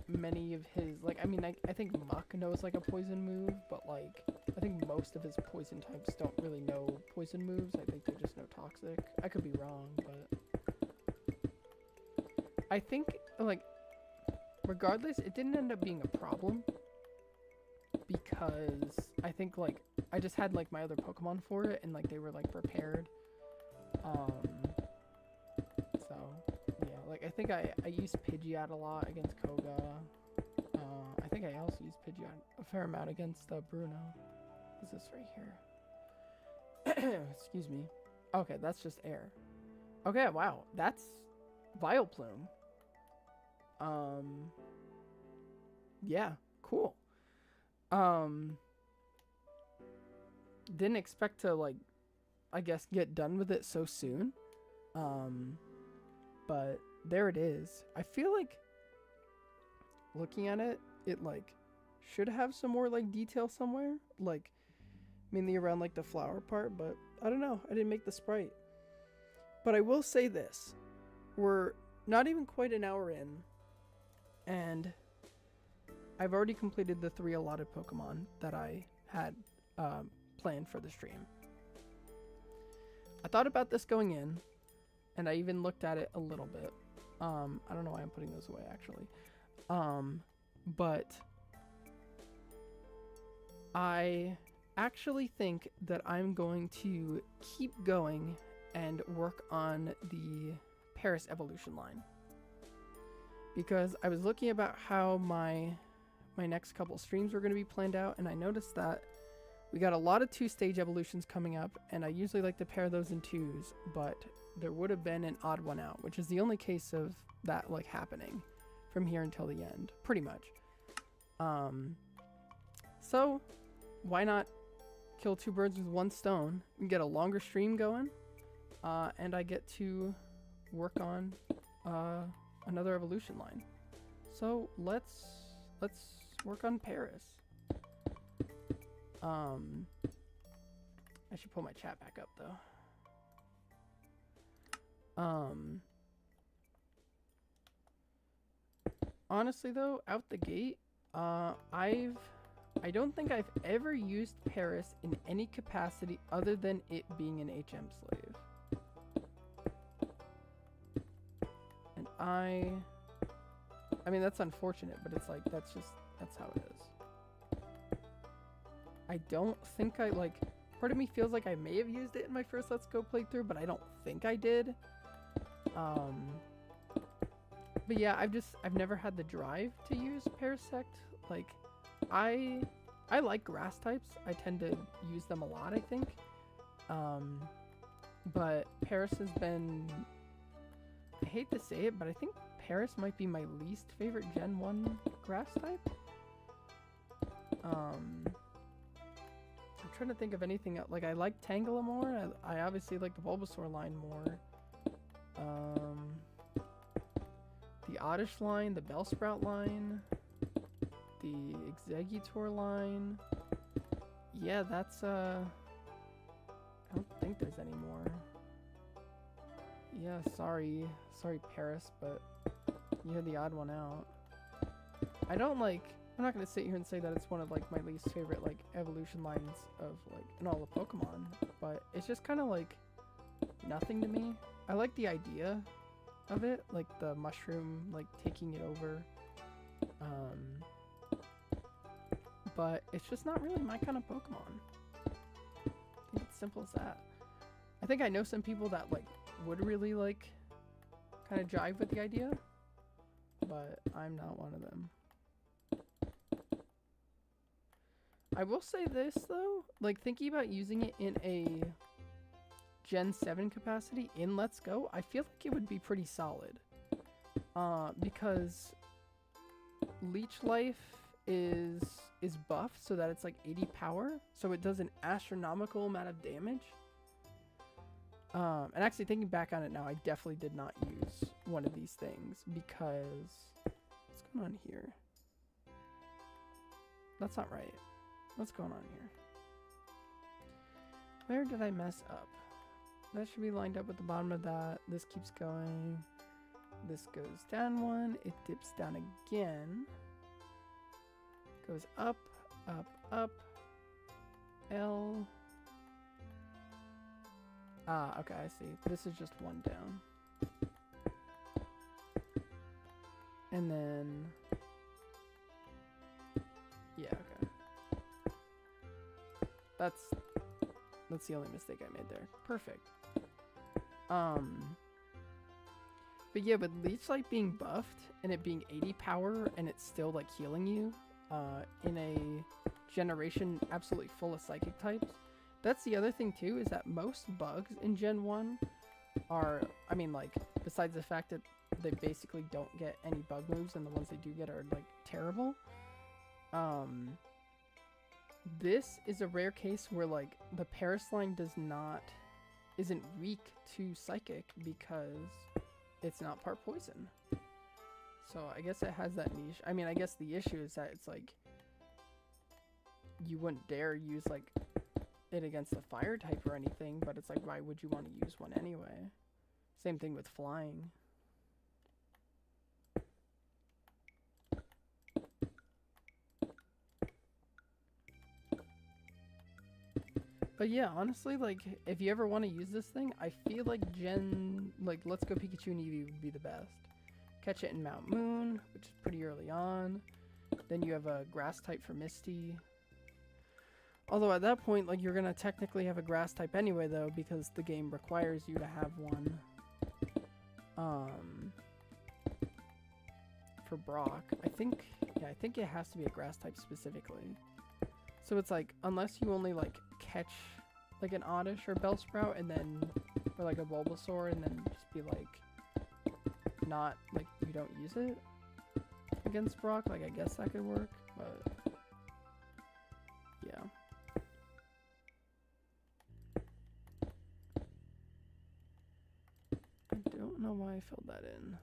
many of his, like, I mean, I think Muck knows like a poison move, but like I think most of his poison types don't really know poison moves. I think they just know toxic. I could be wrong, but I think, like, regardless, it didn't end up being a problem because I think, like, I just had, like, my other Pokemon for it and, like, they were, like, prepared. So, yeah, like, I think I used Pidgeot a lot against Koga. I think I also used Pidgeot a fair amount against Bruno. What's this right here? Excuse me. Okay, that's just air. Okay, wow, that's Vileplume. Yeah, cool. Didn't expect to, like, I guess get done with it so soon. But there it is. I feel like looking at it, it like should have some more like detail somewhere, like mainly around like the flower part, but I don't know. I didn't make the sprite. But I will say this. We're not even quite an hour in, and I've already completed the 3 allotted Pokemon that I had planned for the stream. I thought about this going in, and I even looked at it a little bit. I don't know why I'm putting those away, actually. But I actually think that I'm going to keep going and work on the Paris evolution line. Because I was looking about how my next couple streams were going to be planned out, and I noticed that we got a lot of 2-stage evolutions coming up, and I usually like to pair those in 2s, but there would have been an odd one out, which is the only case of that like happening from here until the end, pretty much. So why not kill 2 birds with 1 stone and get a longer stream going, and I get to work on another evolution line. So let's work on Paris. I should pull my chat back up though. Honestly though, out the gate, I don't think I've ever used Paris in any capacity other than it being an HM slave. And I mean, that's unfortunate, but it's like, that's how it is. I don't think part of me feels like I may have used it in my first Let's Go playthrough, but I don't think I did. But yeah, I've never had the drive to use Parasect. Like, I like grass types. I tend to use them a lot, I think. But Paris has been, I hate to say it, but I think Paris might be my least favorite Gen 1 grass type. I'm trying to think of anything else. Like, I like Tangela more. I obviously like the Bulbasaur line more. The Oddish line, the Bellsprout line, the Exeggutor line. Yeah, that's, I don't think there's any more. Yeah, sorry Paris, but you had the odd one out. I'm not gonna sit here and say that it's one of like my least favorite like evolution lines of like in all the Pokemon, but it's just kind of like nothing to me. I like the idea of it, like the mushroom like taking it over, but it's just not really my kind of Pokemon. I think it's simple as that. I think I know some people that like would really like kind of jive with the idea, but I'm not one of them. I will say this though, like thinking about using it in a Gen 7 capacity in Let's Go, I feel like it would be pretty solid. Because Leech Life is buffed so that it's like 80 power, so it does an astronomical amount of damage. And actually thinking back on it now, I definitely did not use one of these things because what's going on here? That's not right. What's going on here? Where did I mess up? That should be lined up with the bottom of that. This keeps going. This goes down 1. It dips down again. Goes up, up, up. L. Ah, okay, I see. This is just one down. And then... yeah, okay. That's the only mistake I made there. Perfect. But yeah, with Leech Light being buffed and it being 80 power and it's still like healing you, in a generation absolutely full of psychic types, that's the other thing too, is that most bugs in Gen 1 are, I mean, like, besides the fact that they basically don't get any bug moves and the ones they do get are like terrible, this is a rare case where like the Paras line isn't weak to psychic because it's not part poison. So I guess it has that niche. I mean, I guess the issue is that it's like you wouldn't dare use like it against the fire type or anything, but it's like, why would you want to use one anyway? Same thing with flying. But yeah, honestly, like, if you ever want to use this thing, I feel like Let's Go Pikachu and Eevee would be the best. Catch it in Mount Moon, which is pretty early on. Then you have a grass type for Misty. Although at that point, like, you're going to technically have a grass type anyway, though, because the game requires you to have one. For Brock. I think it has to be a grass type specifically. So it's like, unless you only, like, catch, like, an Oddish or Bellsprout, and then, or, like, a Bulbasaur, and then just be, like, not, like, you don't use it against Brock, like, I guess that could work, but, yeah. I don't know why I filled that in.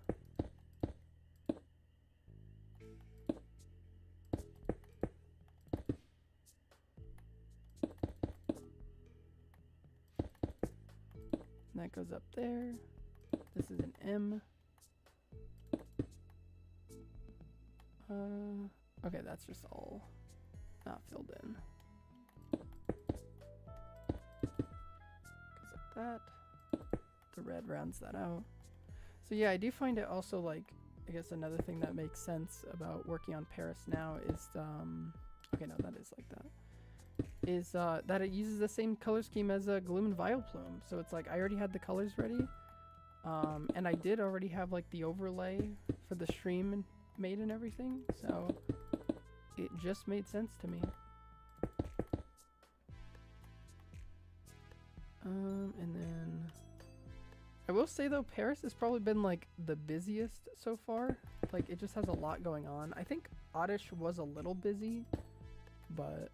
That goes up there. This is an M. Okay, that's just all not filled in. Goes like that. The red rounds that out. So yeah, I do find it also, like, I guess another thing that makes sense about working on Paras now is, okay, no, that is like that. Is that it uses the same color scheme as Gloom and Vileplume. So it's like I already had the colors ready. And I did already have like the overlay for the stream made and everything. So it just made sense to me. And then I will say though, Paras has probably been like the busiest so far. Like it just has a lot going on. I think Oddish was a little busy, but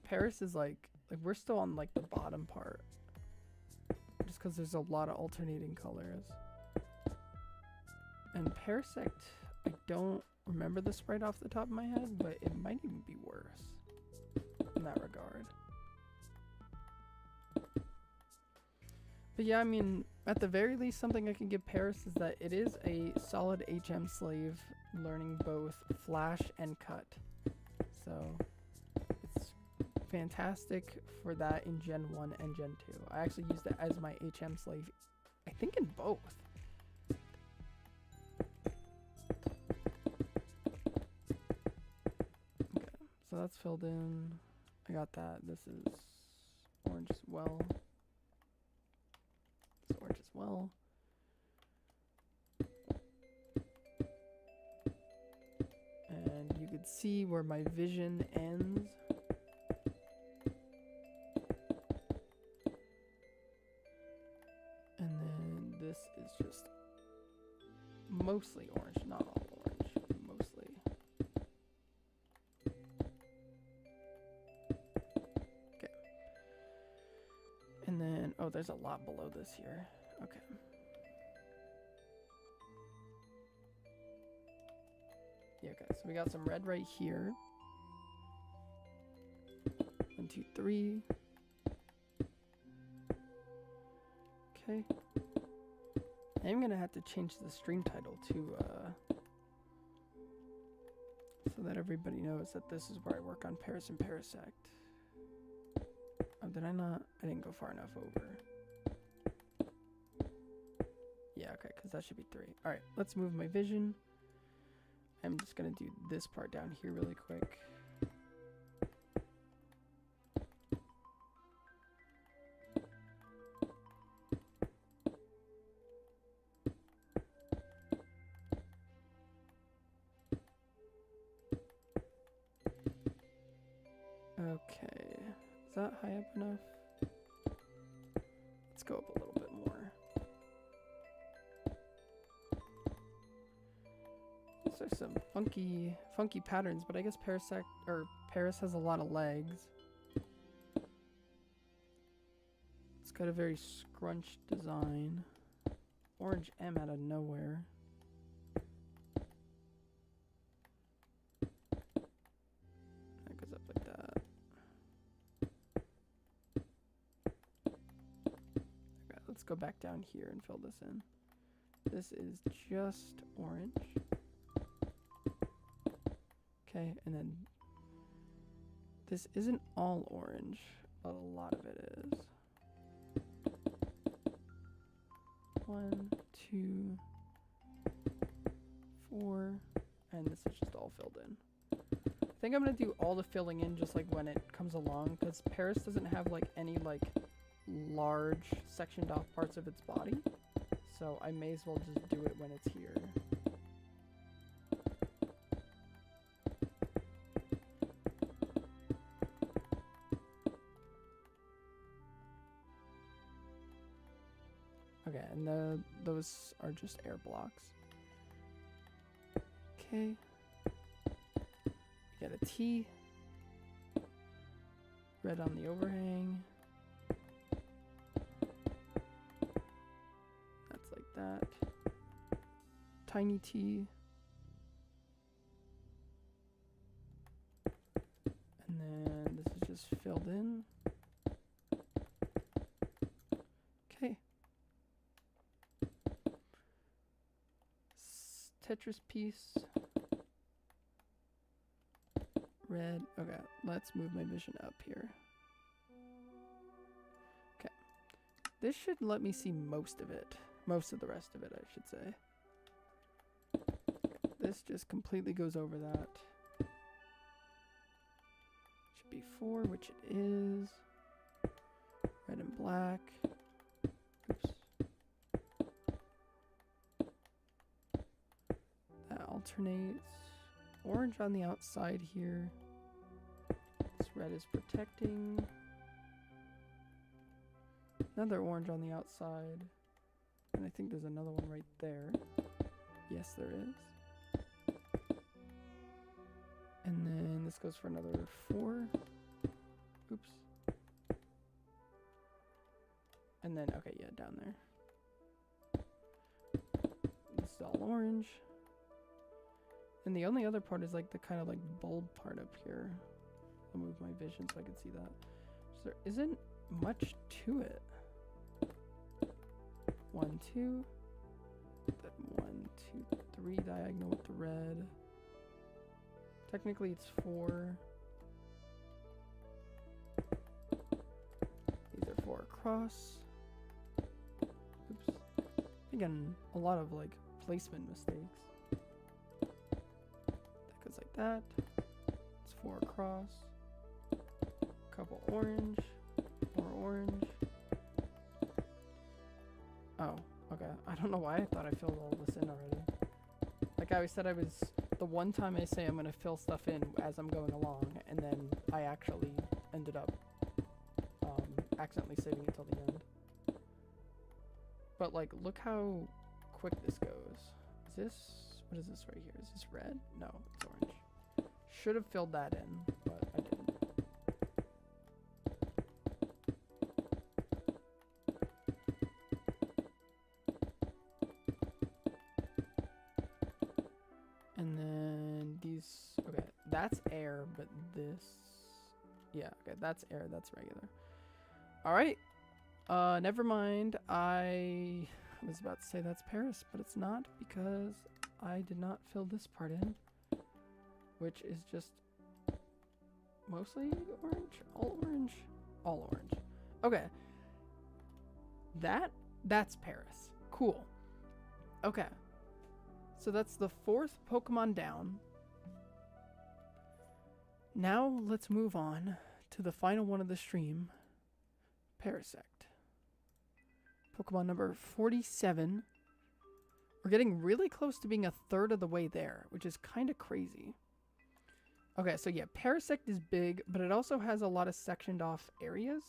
Paras is like we're still on like the bottom part just because there's a lot of alternating colors. And Parasect, I don't remember the sprite off the top of my head, but it might even be worse in that regard. But yeah, I mean, at the very least, something I can give Paras is that it is a solid HM slave learning both flash and cut. So it's fantastic for that in Gen 1 and Gen 2. I actually used it as my HM slave, I think in both. Okay, so that's filled in. I got that. This is orange as well. This orange as well. And you could see where my vision ends. And then this is just mostly orange, not all orange, mostly. Okay. And then, oh, there's a lot below this here. Okay. Yeah, okay, so we got some red right here. 1, 2, 3. Okay. I'm gonna have to change the stream title to so that everybody knows that this is where I work on Paras and Parasect. Oh, did I not? I didn't go far enough over. Yeah, okay, because that should be 3. All right, let's move my vision. I'm just going to do this part down here really quick. Okay, is that high up enough? Let's go up a little bit more. These are some funky patterns, but I guess Parasect or Paris has a lot of legs. It's got a very scrunched design. Orange M out of nowhere. That goes up like that. Okay, let's go back down here and fill this in. This is just orange. Okay, and then this isn't all orange, but a lot of it is. 1, 2, 4, and this is just all filled in. I think I'm gonna do all the filling in just like when it comes along, because Paris doesn't have like any like large sectioned off parts of its body, so I may as well just do it when it's here. Okay, and those are just air blocks. Okay. We got a T. Red on the overhang. That's like that. Tiny T. And then this is just filled in. Okay. Tetris piece. Red. Okay, let's move my vision up here. Okay. This should let me see most of it. Most of the rest of it, I should say. This just completely goes over that. Should be 4, which it is. Red and black. Oops. That alternates. Orange on the outside here. This red is protecting. Another orange on the outside. And I think there's another one right there. Yes, there is. And then this goes for another 4. Oops. And then, okay, yeah, down there. This is all orange. And the only other part is like the kind of like bulb part up here. I'll move my vision so I can see that. So there isn't much to it. 1, 2. Then 1, 2, 3 diagonal with the red. Technically it's 4. These are 4 across. Oops. Again, a lot of like placement mistakes. Like that. It's 4 across. Couple orange. More orange. Oh, okay. I don't know why I thought I filled all this in already. Like I always said, the one time I say I'm gonna fill stuff in as I'm going along, and then I actually ended up accidentally saving it till the end. But like, look how quick this goes. Is this? What is this right here? Is this red? No, it's orange. Should have filled that in, but I didn't. And then these, okay, that's air, but this, yeah, okay, that's air, that's regular. All right, never mind. I was about to say that's Paris, but it's not because I did not fill this part in, which is just mostly orange, all orange. Okay. That's Paris. Cool. Okay. So that's the 4th Pokemon down. Now let's move on to the final one of the stream. Parasect. Pokemon number 47. We're getting really close to being a third of the way there, which is kind of crazy. Okay, so yeah, Parasect is big, but it also has a lot of sectioned off areas.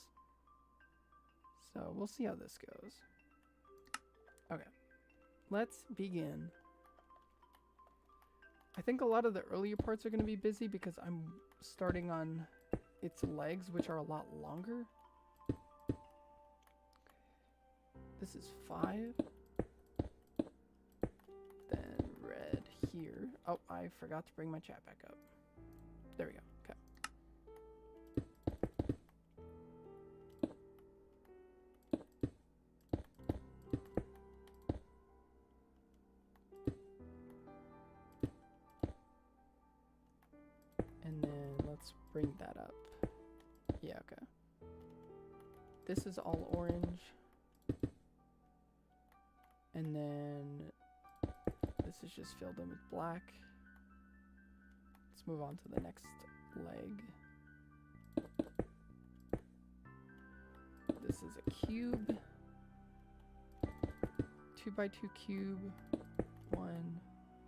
So we'll see how this goes. Okay, let's begin. I think a lot of the earlier parts are going to be busy because I'm starting on its legs, which are a lot longer. This is 5. Then red here. Oh, I forgot to bring my chat back up. There we go. Okay. And then let's bring that up. Yeah, okay. This is all orange. And then this is just filled in with black. Let's move on to the next leg. This is a cube. 2x2 cube. 1.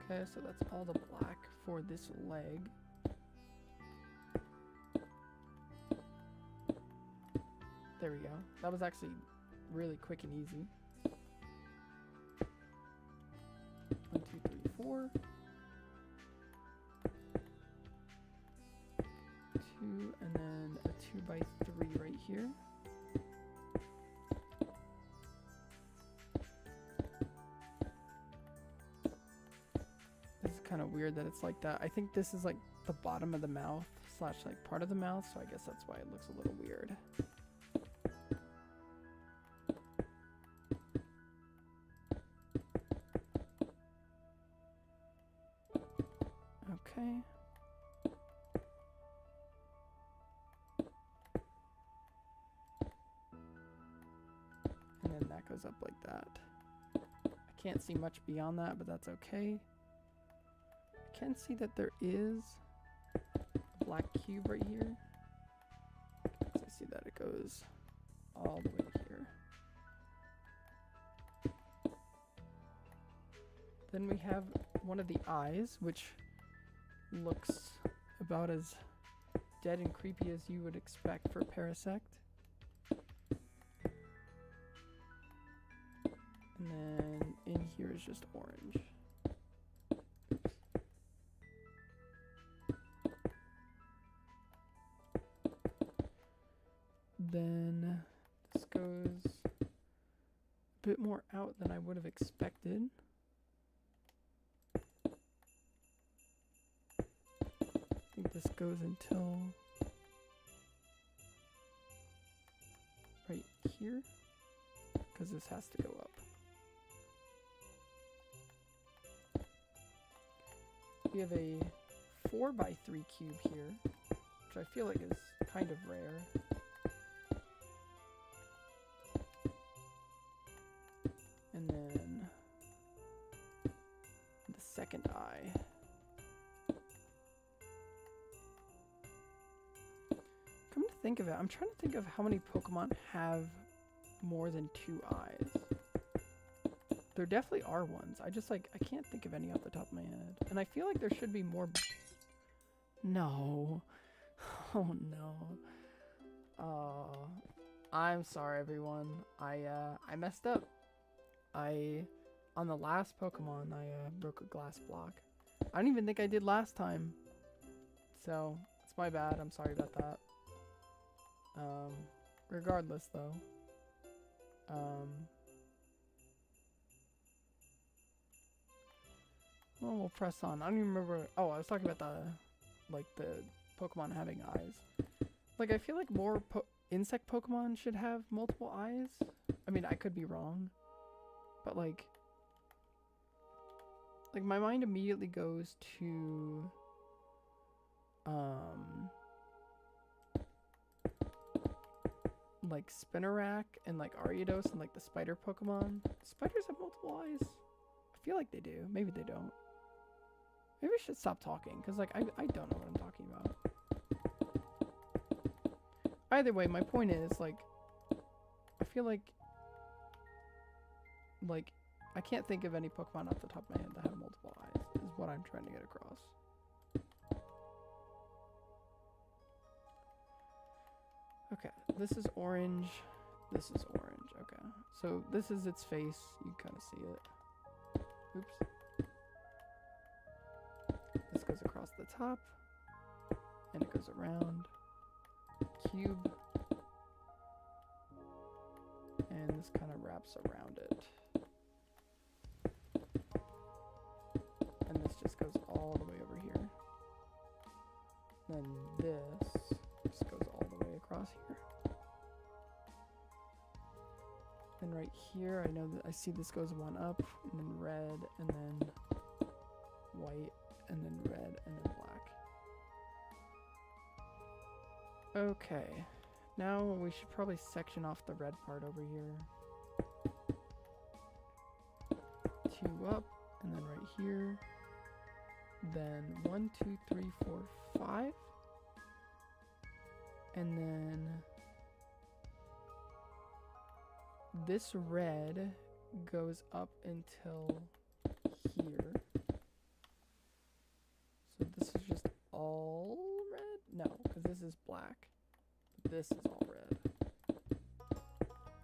Okay, so that's all the black for this leg. There we go. That was actually really quick and easy. 1, 2, 3, 4. 2, and then a 2x3 right here. This is kind of weird that it's like that. I think this is like the bottom of the mouth slash like part of the mouth, so I guess that's why it looks a little weird. Okay. And then that goes up like that. I can't see much beyond that, but that's okay. I can see that there is a black cube right here. So I see that it goes all the way to here. Then we have one of the eyes, which looks about as dead and creepy as you would expect for Parasect. And then in here is just orange. Oops. Then this goes a bit more out than I would have expected. I think this goes until right here, because this has to go up. We have a 4x3 cube here, which I feel like is kind of rare. And then the second eye. Come to think of it, I'm trying to think of how many Pokemon have more than 2 eyes. There definitely are ones. I can't think of any off the top of my head. And I feel like there should be more. No. Oh no. I'm sorry everyone. I messed up. On the last Pokemon, I broke a glass block. I don't even think I did last time. So, it's my bad. I'm sorry about that. Regardless though. Well, we'll press on. I don't even remember. Oh, I was talking about the Pokemon having eyes. Like, I feel like more insect Pokemon should have multiple eyes. I mean, I could be wrong. But, like my mind immediately goes to, like Spinarak and like Ariados and like the spider Pokemon. Spiders have multiple eyes? I feel like they do. Maybe they don't. Maybe I should stop talking because like I don't know what I'm talking about. Either way, my point is like I feel like I can't think of any Pokemon off the top of my head that have multiple eyes is what I'm trying to get across. Okay, this is orange. This is orange. Okay, so this is its face. You kind of see it. Oops. This goes across the top, and it goes around. Cube. And this kind of wraps around it. And this just goes all the way over here. Then this just goes all the way across here. And right here, I know that I see this goes one up, and then red, and then white, and then red, and then black. Okay. Now we should probably section off the red part over here. 2 up, and then right here. Then 1, 2, 3, 4, 5. And then this red goes up until here. So this is just all red? No, because this is black. This is all red.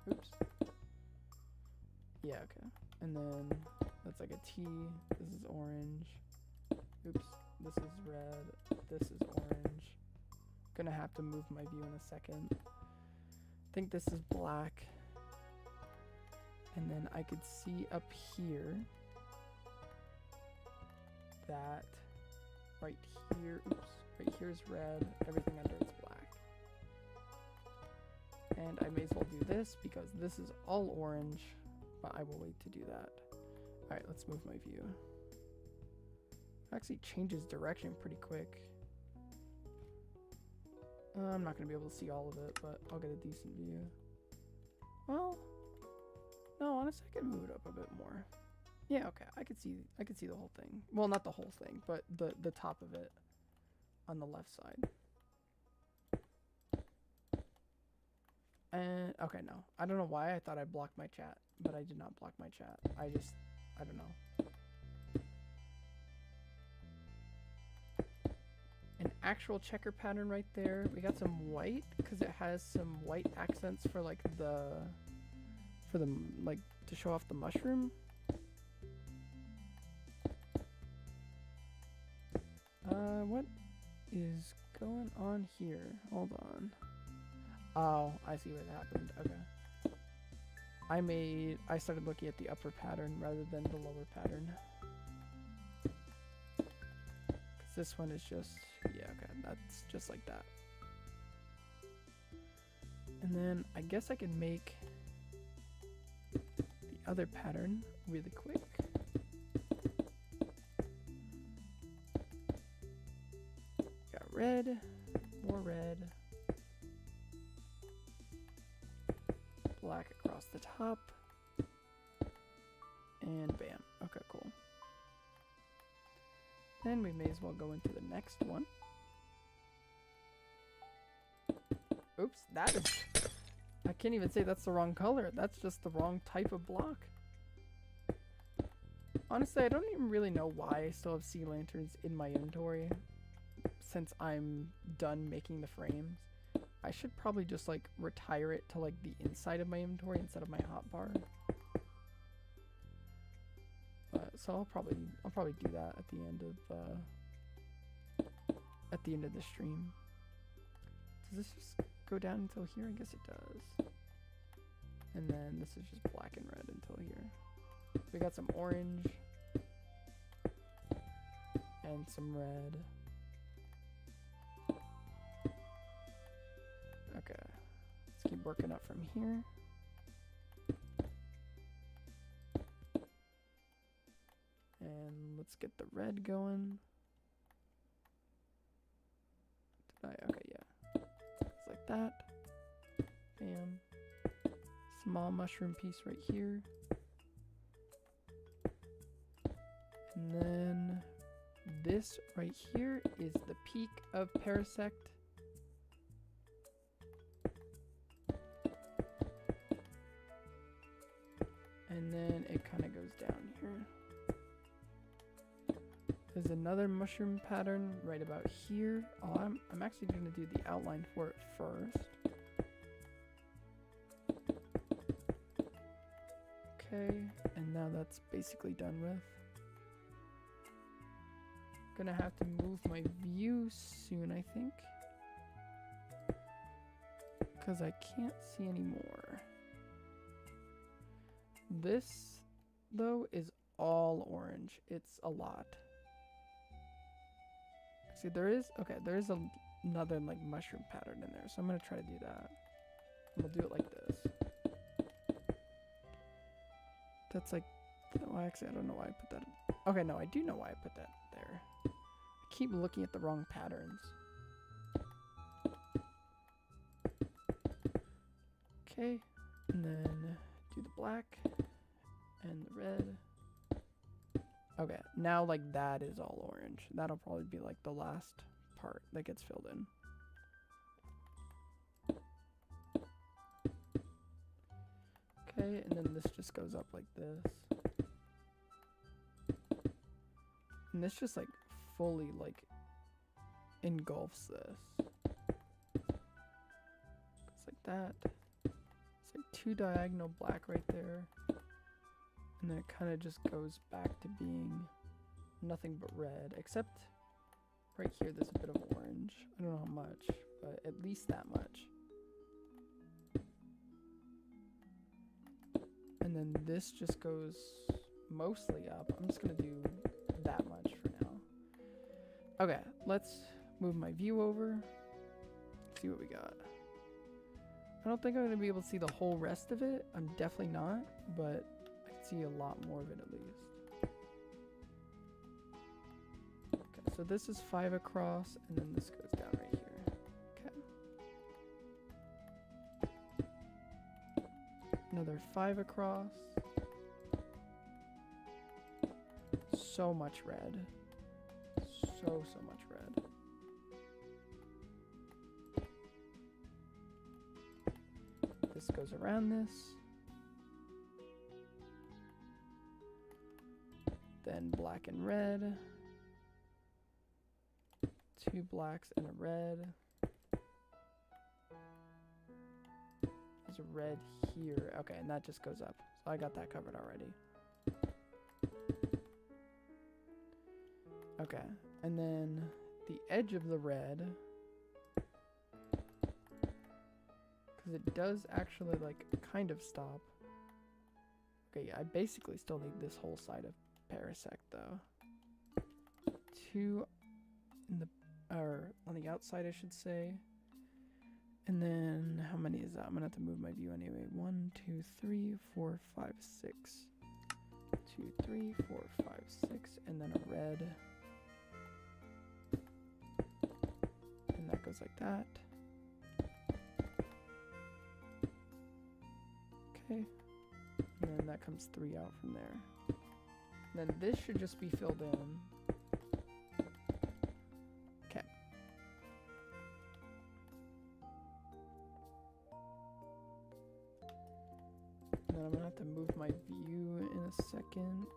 Oops. Yeah, okay. And then that's like a T. This is orange. Oops. This is red. This is orange. Gonna have to move my view in a second. I think this is black. And then I could see up here that right here, oops, right here is red. Everything under it's black. And I may as well do this because this is all orange, but I will wait to do that. Alright, let's move my view. It actually changes direction pretty quick. I'm not going to be able to see all of it, but I'll get a decent view. Well, no, honestly, I can move it up a bit more. Yeah, okay, I could see the whole thing. Well, not the whole thing, but the top of it on the left side. And okay, no. I don't know why I thought I blocked my chat, but I did not block my chat. I don't know. An actual checker pattern right there. We got some white because it has some white accents for like like to show off the mushroom. What is going on here? Hold on. Oh, I see what happened. Okay. I started looking at the upper pattern rather than the lower pattern. Cause this one is just, yeah, okay, that's just like that. And then I guess I can make the other pattern really quick. Got red, more red. Black across the top, and bam. Okay, cool. Then we may as well go into the next one. Oops, that is... I can't even say that's the wrong color. That's just the wrong type of block. Honestly, I don't even really know why I still have sea lanterns in my inventory since I'm done making the frames. I should probably just like retire it to like the inside of my inventory instead of my hotbar. So I'll probably do that at the end of the stream. Does this just go down until here? I guess it does. And then this is just black and red until here. We got some orange and some red. Okay, let's keep working up from here. And let's get the red going. Okay, yeah. It's like that. Bam. Small mushroom piece right here. And then this right here is the peak of Parasect. And then it kind of goes down here. There's another mushroom pattern right about here. Oh, I'm actually going to do the outline for it first. Okay, and now that's basically done with. Gonna have to move my view soon, I think, because I can't see anymore. This, though, is all orange. It's a lot. See, there is another like mushroom pattern in there, so I'm gonna try to do that. I'm gonna do it like this. That's like, well, actually, I don't know why I put that. Okay, no, I do know why I put that there. I keep looking at the wrong patterns. Okay, and then do the black and the red. Okay, now like that is all orange. That'll probably be like the last part that gets filled in. Okay, and then this just goes up like this. And this just like fully like engulfs this. It's like that. It's like two diagonal black right there. And then it kind of just goes back to being nothing but red, except right here there's a bit of orange. I don't know how much, but at least that much. And then this just goes mostly up. I'm just going to do that much for now. Okay, let's move my view over. See what we got. I don't think I'm going to be able to see the whole rest of it. I'm definitely not, but I can see a lot more of it at least. Okay, so this is 5 across, and then this goes down right here. Another 5 across. So much red. So much red. This goes around this. Then black and red. 2 blacks and a red. There's a red here. Okay, and that just goes up. So I got that covered already. Okay, and then the edge of the red, because it does actually like kind of stop. Okay, yeah, I basically still need this whole side of Parasect though. 2 in the, or on the outside I should say. And then how many is that? I'm gonna have to move my view anyway. 1, 2, 3, 4, 5, 6. 2, 3, 4, 5, 6, and then a red. And that goes like that. Okay. And then that comes 3 out from there. And then this should just be filled in. Okay. And then I'm gonna have to move my view in a second.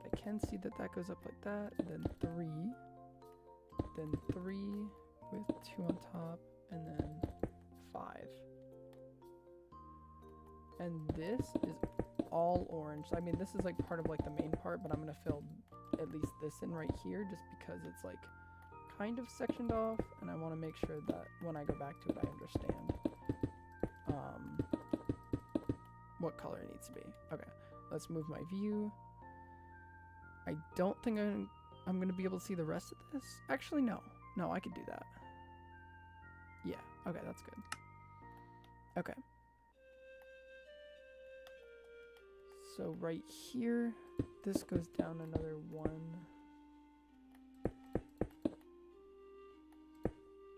I can see that that goes up like that, and then 3. Then 3 with 2 on top, and then 5. And this is all orange. I mean, this is like part of like the main part, but I'm gonna fill at least this in right here just because it's like kind of sectioned off, and I want to make sure that when I go back to it, I understand what color it needs to be. Okay, let's move my view. I don't think I'm going to be able to see the rest of this. Actually, no. No, I could do that. Yeah, okay, that's good. Okay. So right here, this goes down another 1.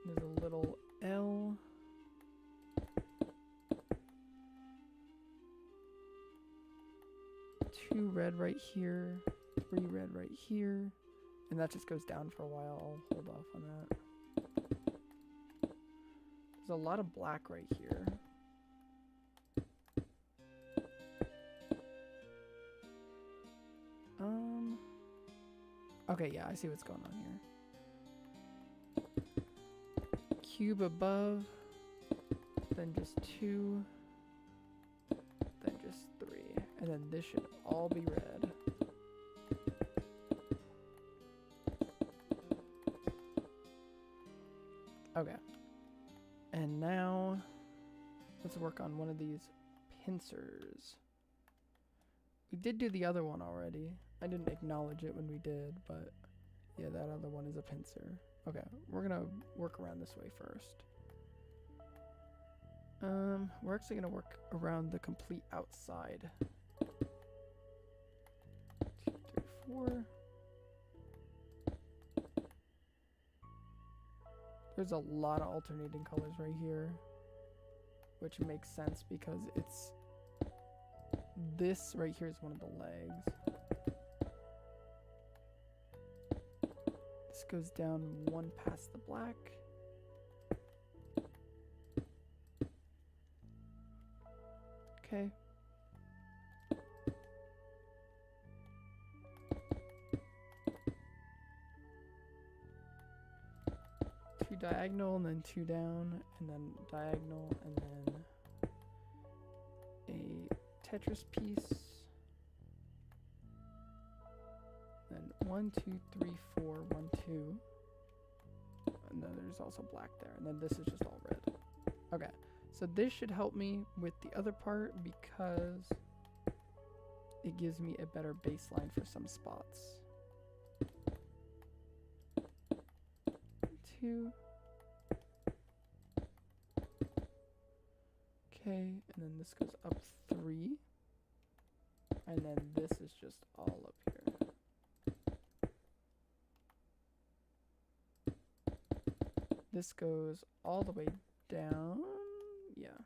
There's a little L. 2 red right here, 3 red right here, and that just goes down for a while. I'll hold off on that. There's a lot of black right here. Okay, yeah, I see what's going on here. Cube above, then just 2, then just 3, and then this should all be red. Okay, and now let's work on one of these pincers. We did do the other one already. I didn't acknowledge it when we did, but yeah, that other one is a pincer. Okay, we're gonna work around this way first. We're actually gonna work around the complete outside. 2, 3, 4. There's a lot of alternating colors right here, which makes sense because it's this right here is one of the legs. This goes down 1 past the black. Okay. Two diagonal and then 2 down, and then diagonal, and then a Tetris piece. Then 1, 2, 3, 4, 1, 2. And then there's also black there. And then this is just all red. Okay. So this should help me with the other part because it gives me a better baseline for some spots. 2. Okay, and then this goes up 3. And then this is just all up here. This goes all the way down. Yeah.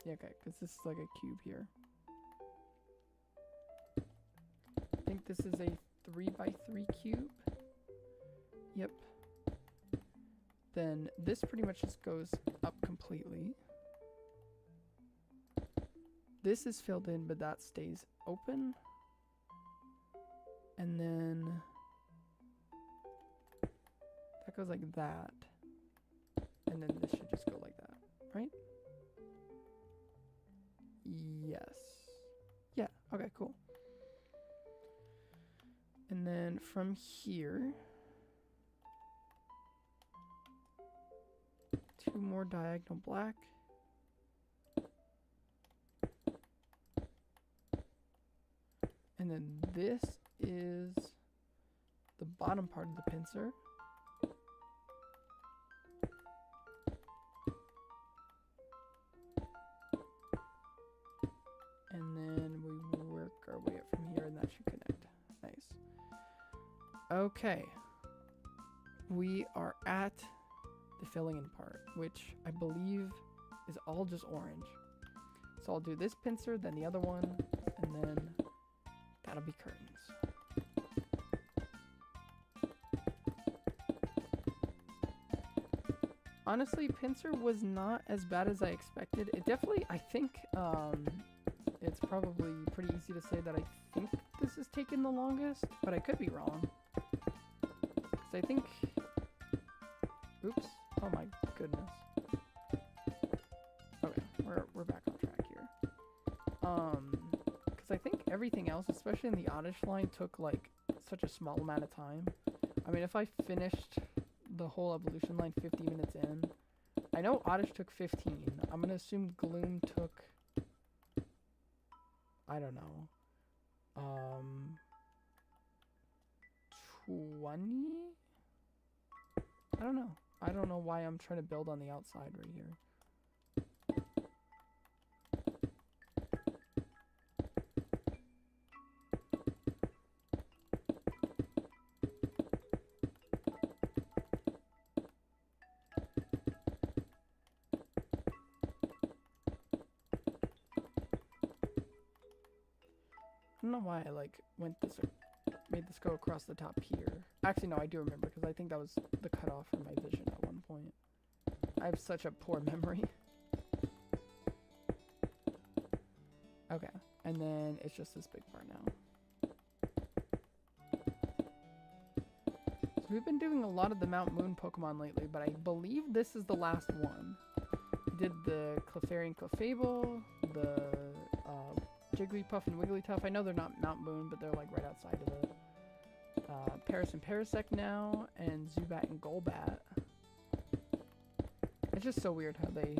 Yeah, okay, because this is like a cube here. I think this is a 3x3 cube. Yep. Then this pretty much just goes up completely. This is filled in, but that stays open. And then that goes like that. And then this should just go like that, right? Yes. Yeah, okay, cool. And then from here, 2 more diagonal black. And then this is the bottom part of the pincer. And then we work our way up from here and that should connect. Nice. Okay. We are at the filling in part, which I believe is all just orange. So I'll do this pincer, then the other one, and then that'll be curtains. Honestly, pincer was not as bad as I expected. It definitely, I think, it's probably pretty easy to say that I think this is taking the longest, but I could be wrong. Because I think... Oops. Oh my goodness. Okay, we're back on track here. Because I think everything else, especially in the Oddish line, took like such a small amount of time. I mean, if I finished the whole evolution line 50 minutes in, I know Oddish took 15. I'm gonna assume Gloom took, I don't know, 20? I don't know. I don't know why I'm trying to build on the outside right here. know why I like made this go across the top here. Actually, no, I do remember because I think that was the cutoff for my vision at one point. I have such a poor memory. Okay, and then it's just this big part now. So we've been doing a lot of the Mount Moon Pokemon lately, but I believe this is the last one. We did the Clefairy and Clefable, the Jigglypuff and Wigglytuff. I know they're not Mount Moon, but they're like right outside of it. Paras and Parasect now, and Zubat and Golbat. It's just so weird how they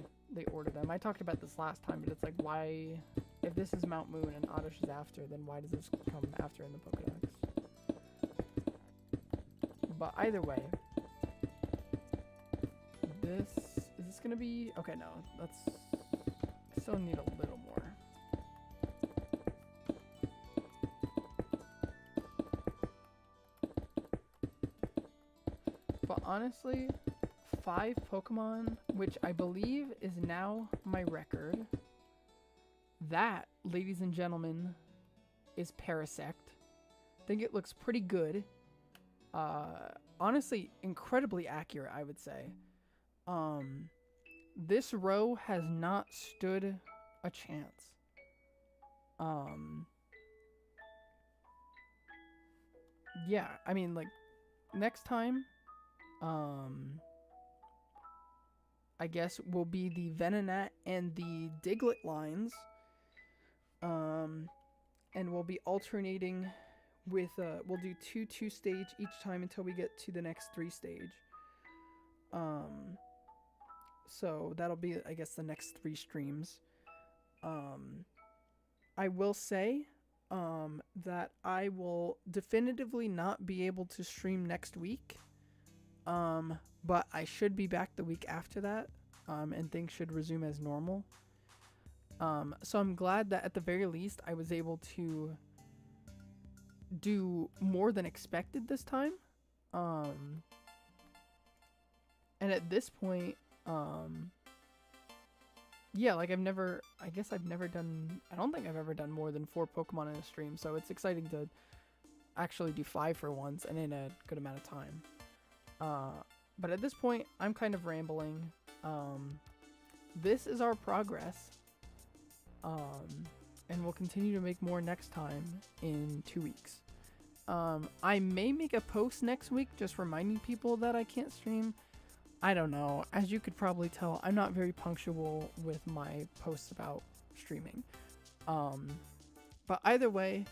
order them. I talked about this last time, but it's like, why, if this is Mount Moon and Oddish is after, then why does this come after in the Pokedex? But either way, is this gonna be, okay, no, I still need a little more. But honestly, 5 Pokemon, which I believe is now my record. That, ladies and gentlemen, is Parasect. I think it looks pretty good. Honestly, incredibly accurate, I would say. This row has not stood a chance. Yeah, I mean, like, next time, I guess will be the Venonat and the Diglett lines. And we'll be alternating with, we'll do 2 stage each time until we get to the next 3 stage. So that'll be, I guess, the next 3 streams. I will say, that I will definitively not be able to stream next week. But I should be back the week after that, and things should resume as normal. So I'm glad that at the very least I was able to do more than expected this time. And at this point, yeah, like I don't think I've ever done more than 4 Pokemon in a stream, so it's exciting to actually do 5 for once and in a good amount of time. But at this point, I'm kind of rambling. This is our progress. And we'll continue to make more next time in 2 weeks. I may make a post next week just reminding people that I can't stream. I don't know. As you could probably tell, I'm not very punctual with my posts about streaming. But either way,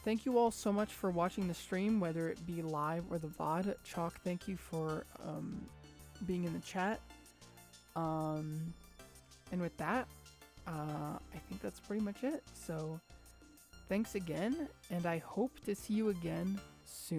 thank you all so much for watching the stream, whether it be live or the VOD. Chalk, thank you for being in the chat. And with that, I think that's pretty much it. So thanks again, and I hope to see you again soon.